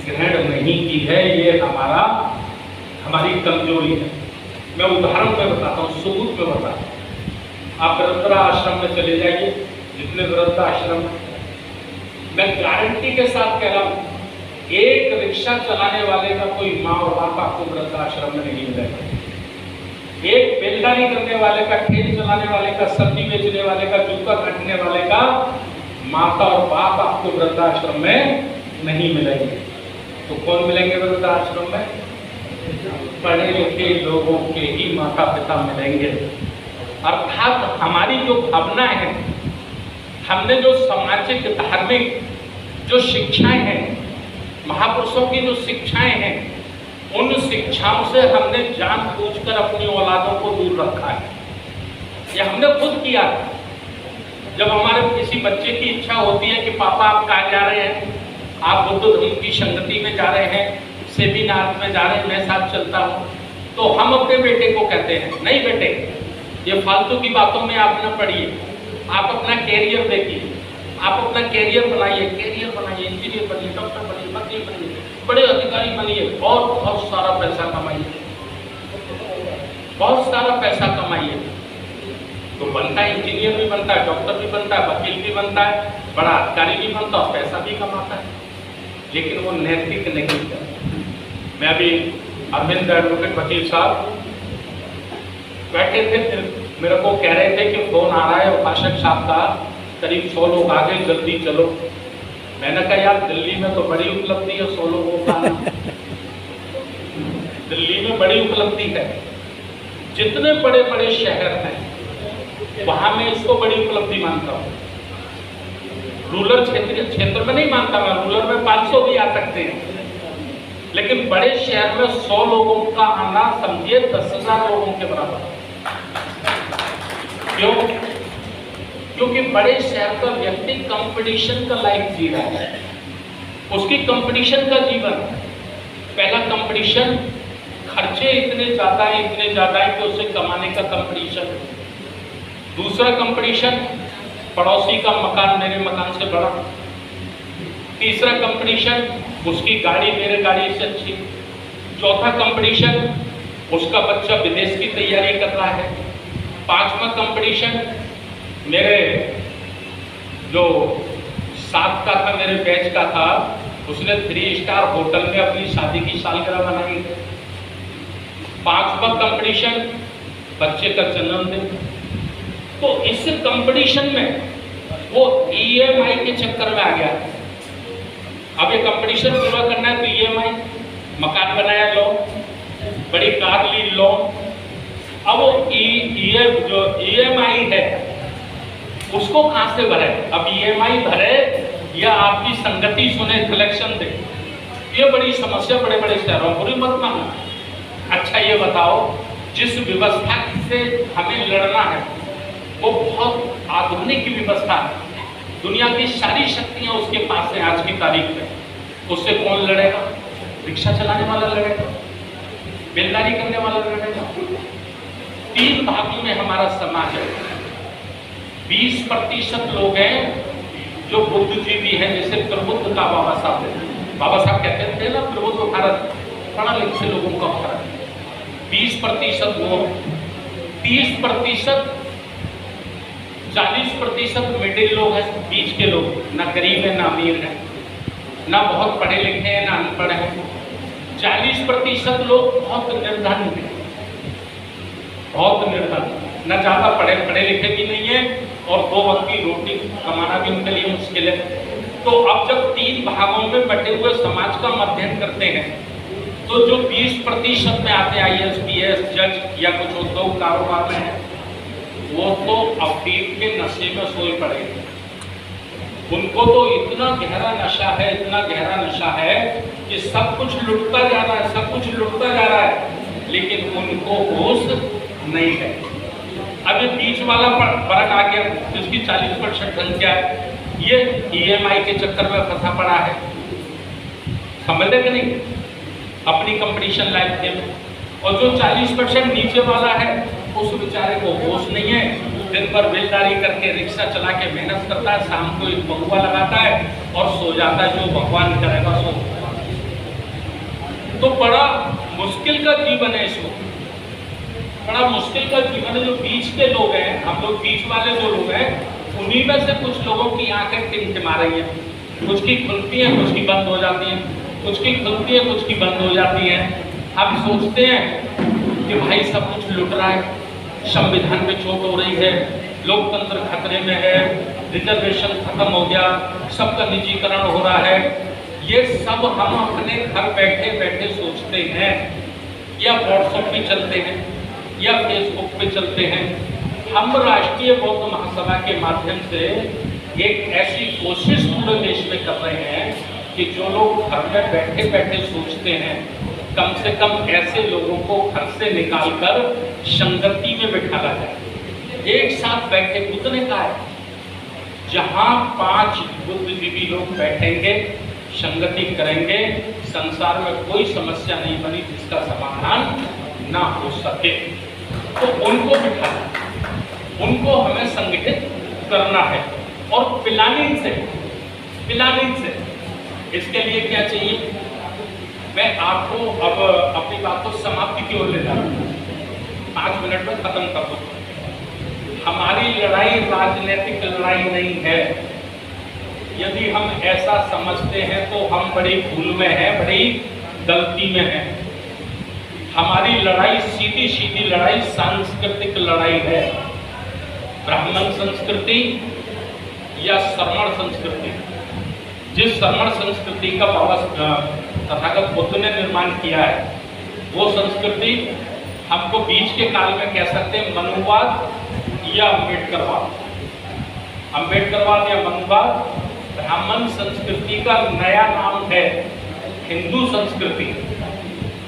ग्रहण नहीं की है। ये हमारी कमजोरी है। मैं उदाहरण में बताता हूँ, सबूत में बताता हूँ। आप वृद्धाश्रम में चले जाइए, जितने वृद्धाश्रम, मैं गारंटी के साथ कह रहा हूँ, एक रिक्शा चलाने वाले का कोई माँ और बाप आपको वृद्धाश्रम में नहीं मिलेगा। एक बेलदारी करने वाले का, ठेल चलाने वाले का, सब्जी बेचने वाले का, जूता काटने वाले का माता और बाप आपको वृद्धाश्रम में नहीं मिलेंगे। तो कौन मिलेंगे वृद्धाश्रम में? पढ़े लिखे लोगों के ही माता पिता मिलेंगे। अर्थात हमारी जो भावना है, हमने जो सामाजिक धार्मिक जो शिक्षाएं हैं, महापुरुषों की जो शिक्षाएं हैं, उन शिक्षाओं से हमने जानबूझकर अपनी औलादों को दूर रखा है। ये हमने खुद किया। जब हमारे किसी बच्चे की इच्छा होती है कि पापा आप कहाँ जा रहे हैं, आप बुद्ध धर्म की संगति में जा रहे हैं, सेमिनार में जा रहे हैं, मैं साथ चलता हूँ, तो हम अपने बेटे को कहते हैं नहीं बेटे, ये फालतू की बातों में आप न पढ़िए, आप अपना कैरियर देखिए, आप अपना कैरियर बनाइए, इंजीनियर बनिए, डॉक्टर बनिए, वकील बनिए, बड़े अधिकारी बनिए, बहुत सारा पैसा कमाइए, बहुत सारा पैसा कमाइए। तो बनता है, इंजीनियर भी बनता है, डॉक्टर भी बनता है, वकील भी बनता है, बड़ा अधिकारी भी बनता है, पैसा भी कमाता है, लेकिन वो नैतिक नहीं है। मैं अभी अरविंद एडवोकेट वकील साहब बैठे थे, फिर मेरे को कह रहे थे कि फोन आ रहा है उपासक साहब का, करीब 100 लोग आ गए, जल्दी चलो। मैंने कहा यार दिल्ली में तो बड़ी उपलब्धि है 100 लोगों का दिल्ली में बड़ी उपलब्धि है, जितने बड़े बड़े शहर हैं वहां मैं इसको बड़ी उपलब्धि मानता हूँ। रूरल क्षेत्र में नहीं मानता मैं, रूरल में 500 भी आ सकते हैं, लेकिन बड़े शहर में 100 लोगों का आना समझिए 10,000 लोगों के बराबर। क्यों? क्योंकि बड़े शहर का व्यक्ति कंपटीशन का लाइफ जी रहा है, उसकी कंपटीशन का जीवन है। पहला कंपटीशन, खर्चे इतने ज़्यादा हैं कि उसे कमाने का कंपटीशन। दूसरा कंपटीशन, पड़ोसी का मकान मेरे मकान से बड़ा। तीसरा कंपटीशन, उसकी गाड़ी मेरे गाड़ी से अच्छी। चौथा कंपटीशन, उसका बच्चा विदेश की तैयारी कर रहा है। पांचवा कंपटीशन, मेरे जो साथ का था, मेरे बैच का था, उसने 3 स्टार होटल में अपनी शादी की सालगिरह मनाई है। पांचवा कंपटीशन, बच्चे का जन्मदिन। तो इस कंपटीशन में वो EMI के चक्कर में आ गया। अब ये कंपटीशन पूरा करना है तो EMI, मकान बनाया लो, बड़ी कार ली लो। अब वो जो EMI है उसको कहां से भरे? अब EMI भरे या आपकी संगति सुने, कलेक्शन दे? ये बड़ी समस्या बड़े बड़े शहरों, बुरी मत मानना। अच्छा ये बताओ, जिस व्यवस्था से हमें लड़ना है वो बहुत आधुनिक व्यवस्था है, दुनिया की सारी शक्तियां उसके पास है आज की तारीख में। उससे कौन लड़ेगा? रिक्शा चलाने वाला लड़ेगा, बेलदारी करने वाला लड़ेगा। 3 भागों में हमारा समाज है। 20% लोग हैं जो बुद्धिजीवी हैं, जैसे प्रबुद्ध का बाबा साहब कहते थे ना, प्रबुद्ध भारत, पढ़ा लिखे लोगों का भारत। 20% वो, 30%, 40% मिडिल लोग हैं, बीच के लोग, ना गरीब है ना अमीर है, ना बहुत पढ़े लिखे हैं ना अनपढ़ हैं। 40% लोग बहुत निर्धन हैं, बहुत निर्धन, ना ज़्यादा पढ़े लिखे भी नहीं है और 2 वक्त की रोटी कमाना भी उनके लिए मुश्किल है। तो अब जब 3 भागों में बटे हुए समाज का अध्ययन करते हैं तो जो 20% में आते हैं, IAS, PS, जज या कुछ उद्योग कारोबार में है, वो तो अफीम के नशे में सोए पड़े। उनको तो इतना गहरा नशा है, इतना गहरा नशा है कि सब कुछ लुटता जा रहा है, सब कुछ लुटता जा रहा है, लेकिन उनको होश नहीं है। अब ये बीच वाला फर्क आ गया, जिसकी 40% संख्या है, ये EMI के चक्कर में फंसा पड़ा है। समझते कि नहीं? अपनी कंपटीशन लाइफ में। और जो 40% नीचे वाला है, उस बेचारे को होश नहीं है, दिन भर बेलदारी करके रिक्शा चला के मेहनत करता है, शाम को एक बगुआ लगाता है और सो जाता है, जो भगवान करेगा सो। तो बड़ा मुश्किल का जीवन है इसको, बड़ा मुश्किल का जीवन है। जो बीच के लोग हैं, हम लोग बीच वाले जो लोग हैं, उन्हीं में से कुछ लोगों की आंखें टिमटिमा रही हैं, कुछ की खुलती हैं, कुछ की बंद हो जाती हैं, कुछ की खुलती है, कुछ की बंद हो जाती हैं। हम सोचते हैं कि भाई सब कुछ लुट रहा है, संविधान पे चोट हो रही है, लोकतंत्र खतरे में है, रिजर्वेशन खत्म हो गया, सबका निजीकरण हो रहा है। ये सब हम अपने घर बैठे बैठे सोचते हैं, या व्हाट्सएप पे चलते हैं या फेसबुक पे चलते हैं। हम राष्ट्रीय बौद्ध महासभा के माध्यम से एक ऐसी कोशिश पूरे देश में कर रहे हैं कि जो लोग घर में बैठे बैठे सोचते हैं, कम से कम ऐसे लोगों को घर से निकालकर संगति में बिठाया जाए। एक साथ बैठे उतने का है, जहां 5 बुद्धिजीवी लोग बैठेंगे, संगति करेंगे, संसार में कोई समस्या नहीं बनी जिसका समाधान ना हो सके। तो उनको बिठाना, उनको हमें संगठित करना है। और प्लानिंग से इसके लिए क्या चाहिए? मैं आपको अब अपनी बात को समाप्ति की ओर ले जा रहा हूँ, 5 मिनट में खत्म कर दूँ। हमारी लड़ाई राजनीतिक लड़ाई नहीं है। यदि हम ऐसा समझते हैं तो हम बड़ी भूल में हैं, बड़ी गलती में हैं। हमारी लड़ाई सीधी सीधी लड़ाई सांस्कृतिक लड़ाई है। ब्राह्मण संस्कृति या श्रमण संस्कृति, जिस श्रमण संस्कृति का बाबा तथागत बुद्ध ने निर्माण किया है, वो संस्कृति हमको बीच के काल में कह सकते हैं मनुवाद या अम्बेडकरवाद। अम्बेडकरवाद या मनुवाद ब्राह्मण संस्कृति का नया नाम है हिंदू संस्कृति।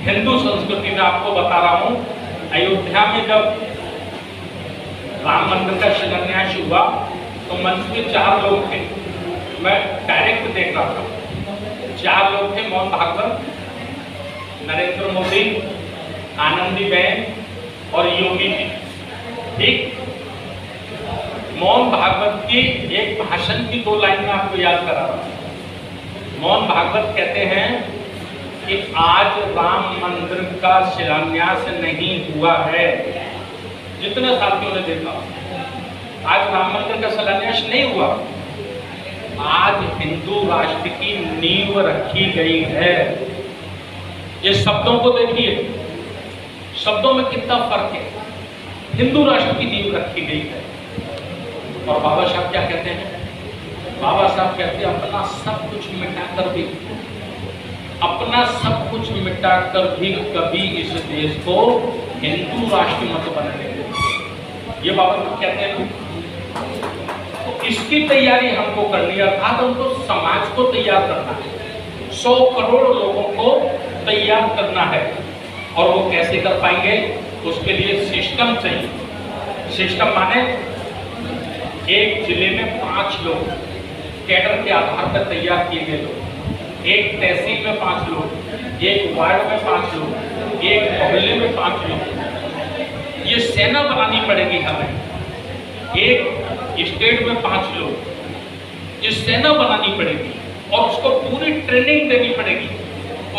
हिंदू संस्कृति में आपको बता रहा हूँ, अयोध्या में जब राम मंदिर का शिलान्यास हुआ तो मंच में 4 लोग थे, मैं डायरेक्ट देख रहा था। 4 लोग थे, मोहन भागवत, नरेंद्र मोदी, आनंदीबेन और योगी जी। ठीक, मोहन भागवत की एक भाषण की 2 लाइन में आपको याद करा रहा हूं। मोहन भागवत कहते हैं कि आज राम मंदिर का शिलान्यास नहीं हुआ है। जितने साथियों ने देखा, आज राम मंदिर का शिलान्यास नहीं हुआ, आज हिंदू राष्ट्र की नींव रखी गई है। ये शब्दों को देखिए, शब्दों में कितना फर्क है। हिंदू राष्ट्र की नींव रखी गई है। और बाबा साहब क्या कहते हैं? बाबा साहब कहते हैं अपना सब कुछ मिटाकर भी, अपना सब कुछ मिटाकर भी कभी इस देश को हिंदू राष्ट्र मत बनने देंगे। ये बाबा साहब कहते हैं। तो इसकी तैयारी हमको करनी है, अर्थात हमको समाज को तैयार करना है, 100 करोड़ लोगों को तैयार करना है। और वो कैसे कर पाएंगे? उसके लिए सिस्टम चाहिए। सिस्टम माने एक जिले में 5 लोग कैडर के आधार पर तैयार किए गए लोग, एक तहसील में 5 लोग, एक वार्ड में 5 लोग, एक मोहल्ले में 5 लोग। ये सेना बनानी पड़ेगी हमें। एक स्टेट में 5 लोग, ये सेना बनानी पड़ेगी और उसको पूरी ट्रेनिंग देनी पड़ेगी,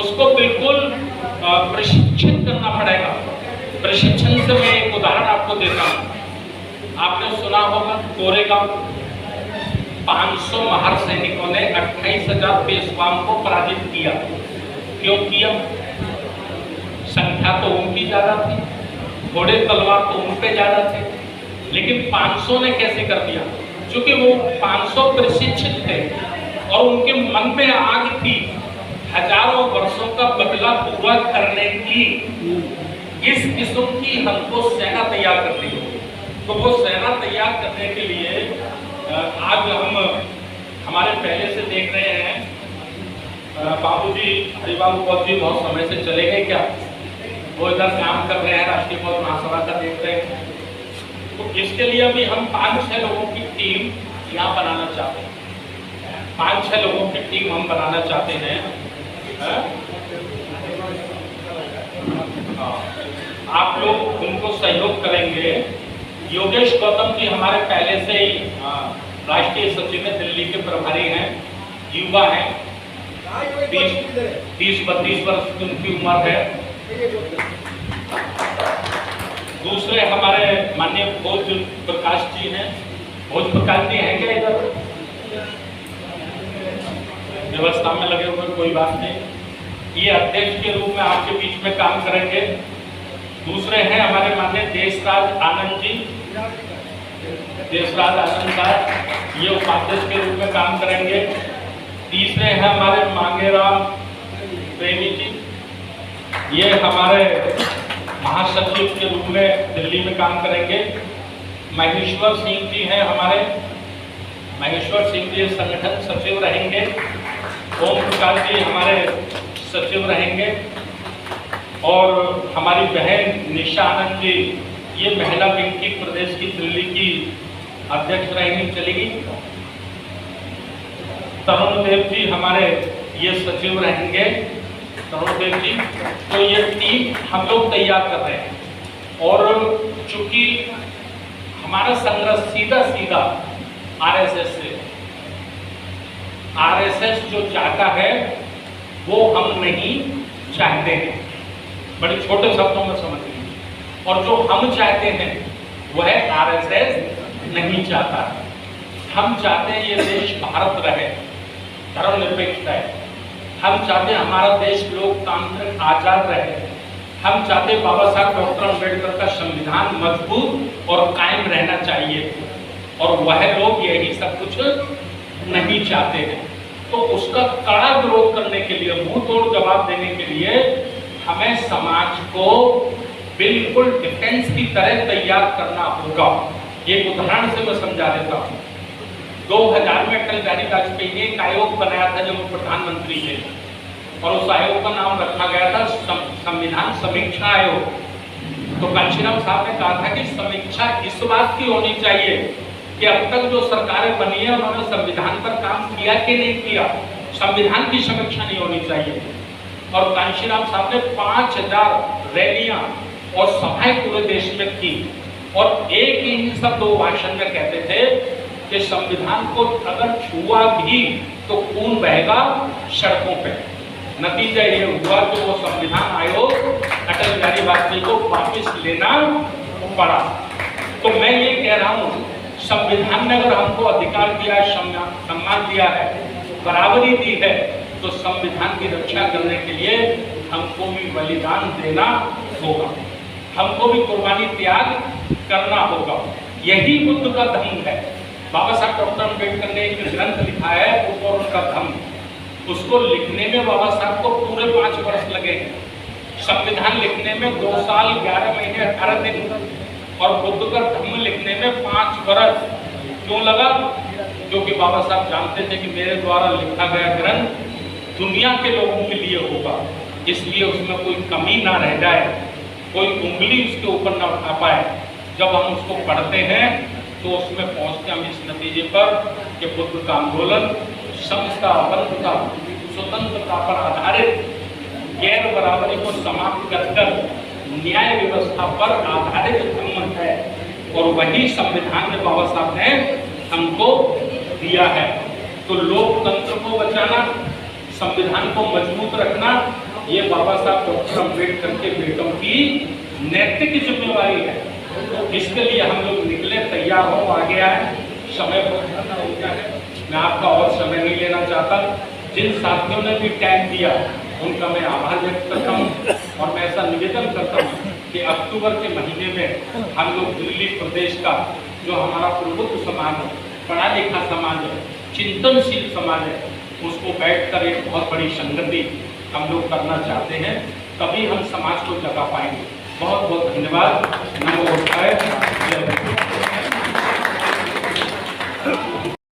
उसको बिल्कुल प्रशिक्षित करना पड़ेगा। प्रशिक्षण से मैं एक उदाहरण आपको देता हूँ। आपने सुना होगा कोरेगांव, 500 महार सैनिकों ने 28,000 पेशवाओं को पराजित किया। क्यों किया? संख्या तो उनकी ज्यादा थी, घोड़े तलवार तो उन पे ज्यादा थे, लेकिन 500 ने कैसे कर दिया? क्योंकि वो 500 प्रशिक्षित थे और उनके मन में आग थी हजारों वर्षों का बदला पूरा करने की। इस किस्म की हमको सेना तैयार करनी है। तो वो सेना तैयार करने के लिए आज हम हमारे पहले से देख रहे हैं बाबूजी हरिबाल गौर जी बहुत समय से चले गए क्या? वो इधर काम कर रहे हैं, राष्ट्रीय पौध महासभा का देख रहे हैं। तो इसके लिए अभी हम 5-6 लोगों की टीम यहाँ बनाना चाहते हैं। 5-6 लोगों की टीम हम बनाना चाहते हैं। आप लोग उनको सहयोग करेंगे। योगेश गौतम जी हमारे पहले से ही राष्ट्रीय सचिव में दिल्ली के प्रभारी हैं, युवा हैं, 30-32 वर्ष की उनकी उम्र है। दूसरे हमारे माननीय भोज प्रकाश जी हैं। भोज प्रकाश जी हैं क्या इधर? व्यवस्था में लगे हुए, कोई बात नहीं। ये अध्यक्ष के रूप में आपके बीच में काम करेंगे। दूसरे हैं हमारे माननीय देशराज आनंद जी। देशराज आनंद साहब ये उपाध्यक्ष के रूप में काम करेंगे। तीसरे हैं हमारे मांगेराम प्रेमी जी, ये हमारे महासचिव के रूप में दिल्ली में काम करेंगे। महेश्वर सिंह जी हैं हमारे, महेश्वर सिंह जी संगठन सचिव रहेंगे। ओम प्रकाश जी हमारे सचिव रहेंगे। और हमारी बहन निशा आनंद जी ये महिला विंग की प्रदेश की दिल्ली की अध्यक्ष रहेंगी, चलेगी। तरुण देव जी हमारे ये सचिव रहेंगे, तरुण देव जी। तो ये टीम हम लोग तैयार कर रहे हैं। और चूंकि हमारा संघर्ष सीधा सीधा आरएसएस से, आरएसएस जो चाहता है वो हम नहीं चाहते हैं। बड़े छोटे शब्दों में समझ लीजिए। और जो हम चाहते हैं वह आरएसएस नहीं चाहता। हम चाहते हैं ये देश भारत रहे, धर्मनिरपेक्ष रहे। हम चाहते हैं हमारा देश लोकतांत्रिक आजाद रहे। हम चाहते हैं बाबा साहब डॉक्टर अम्बेडकर का संविधान मजबूत और कायम रहना चाहिए। और वह लोग यही सब कुछ नहीं चाहते हैं। तो उसका कड़ा विरोध करने के लिए, मुंह तोड़ जवाब देने के लिए हमें समाज को बिल्कुल डिफेंस की तरह तैयार करना होगा। एक उदाहरण से मैं समझा देता हूँ। 2000 में अटल बिहारी वाजपेयी ने एक आयोग बनाया था जब वो प्रधानमंत्री थे, और उस आयोग का नाम रखा गया था संविधान समीक्षा आयोग। तो कांशीराम साहब ने कहा था कि समीक्षा इस बात की होनी चाहिए कि अब तक जो सरकारें बनी है उन्होंने संविधान पर काम किया कि नहीं किया। संविधान की समीक्षा नहीं होनी चाहिए। और कांशीराम साहब ने 5000 रैलियां और सभाएं पूरे देश में की और एक ही सब 2 भाषण में कहते थे कि संविधान को अगर छुआ भी तो खून बहेगा सड़कों पे। नतीजा ये हुआ कि वो संविधान आयोग अटल बिहारी वाजपेयी को वापस लेना पड़ा। तो मैं ये कह रहा हूँ, संविधान ने अगर हमको अधिकार दिया है, सम्मान दिया है, बराबरी दी है, तो संविधान की रक्षा करने के लिए हमको भी बलिदान देना होगा, हमको भी कुर्बानी त्याग करना होगा। यही बुद्ध का धम्म है। बाबा साहब डॉक्टर अम्बेडकर ने एक ग्रंथ लिखा है बुद्ध और उनका धम्म। उसको लिखने में बाबा साहब को पूरे 5 वर्ष लगे। संविधान लिखने में 2 साल 11 महीने 18 दिन और बुद्ध का धम्म लिखने में 5 वर्ष क्यों लगा? क्योंकि बाबा साहब जानते थे कि मेरे द्वारा लिखा गया ग्रंथ दुनिया के लोगों के लिए होगा, इसलिए उसमें कोई कमी ना रह जाए, कोई उंगली उसके ऊपर ना उठा पाए। जब हम उसको पढ़ते हैं तो उसमें पहुंचते हम इस नतीजे पर कि बुद्ध का आंदोलन समता, बंधुता, स्वतंत्रता पर आधारित गैर बराबरी को समाप्त कर न्याय व्यवस्था पर आधारित धर्म है और वही संविधान में बाबा साहब ने हमको दिया है। तो लोकतंत्र को बचाना, संविधान को मजबूत रखना, ये बाबा साहब डॉक्टर अम्बेडकर के बेटों की नैतिक जिम्मेवारी है। इसके लिए हम लोग निकले, तैयार हो, आगे आए। समय बहुत हो गया है, मैं आपका और समय नहीं लेना चाहता। जिन साथियों ने भी टाइम दिया उनका मैं आभार व्यक्त करता हूँ और मैं ऐसा निवेदन करता हूँ कि अक्टूबर के महीने में हम लोग दिल्ली प्रदेश का जो हमारा प्रबुद्ध समाज है, पढ़ा लिखा समाज है, चिंतनशील समाज है, उसको बैठकर एक बहुत बड़ी संगति हम लोग करना चाहते हैं, तभी हम समाज को जगा पाएंगे। बहुत बहुत धन्यवाद। नमो बुद्धाय।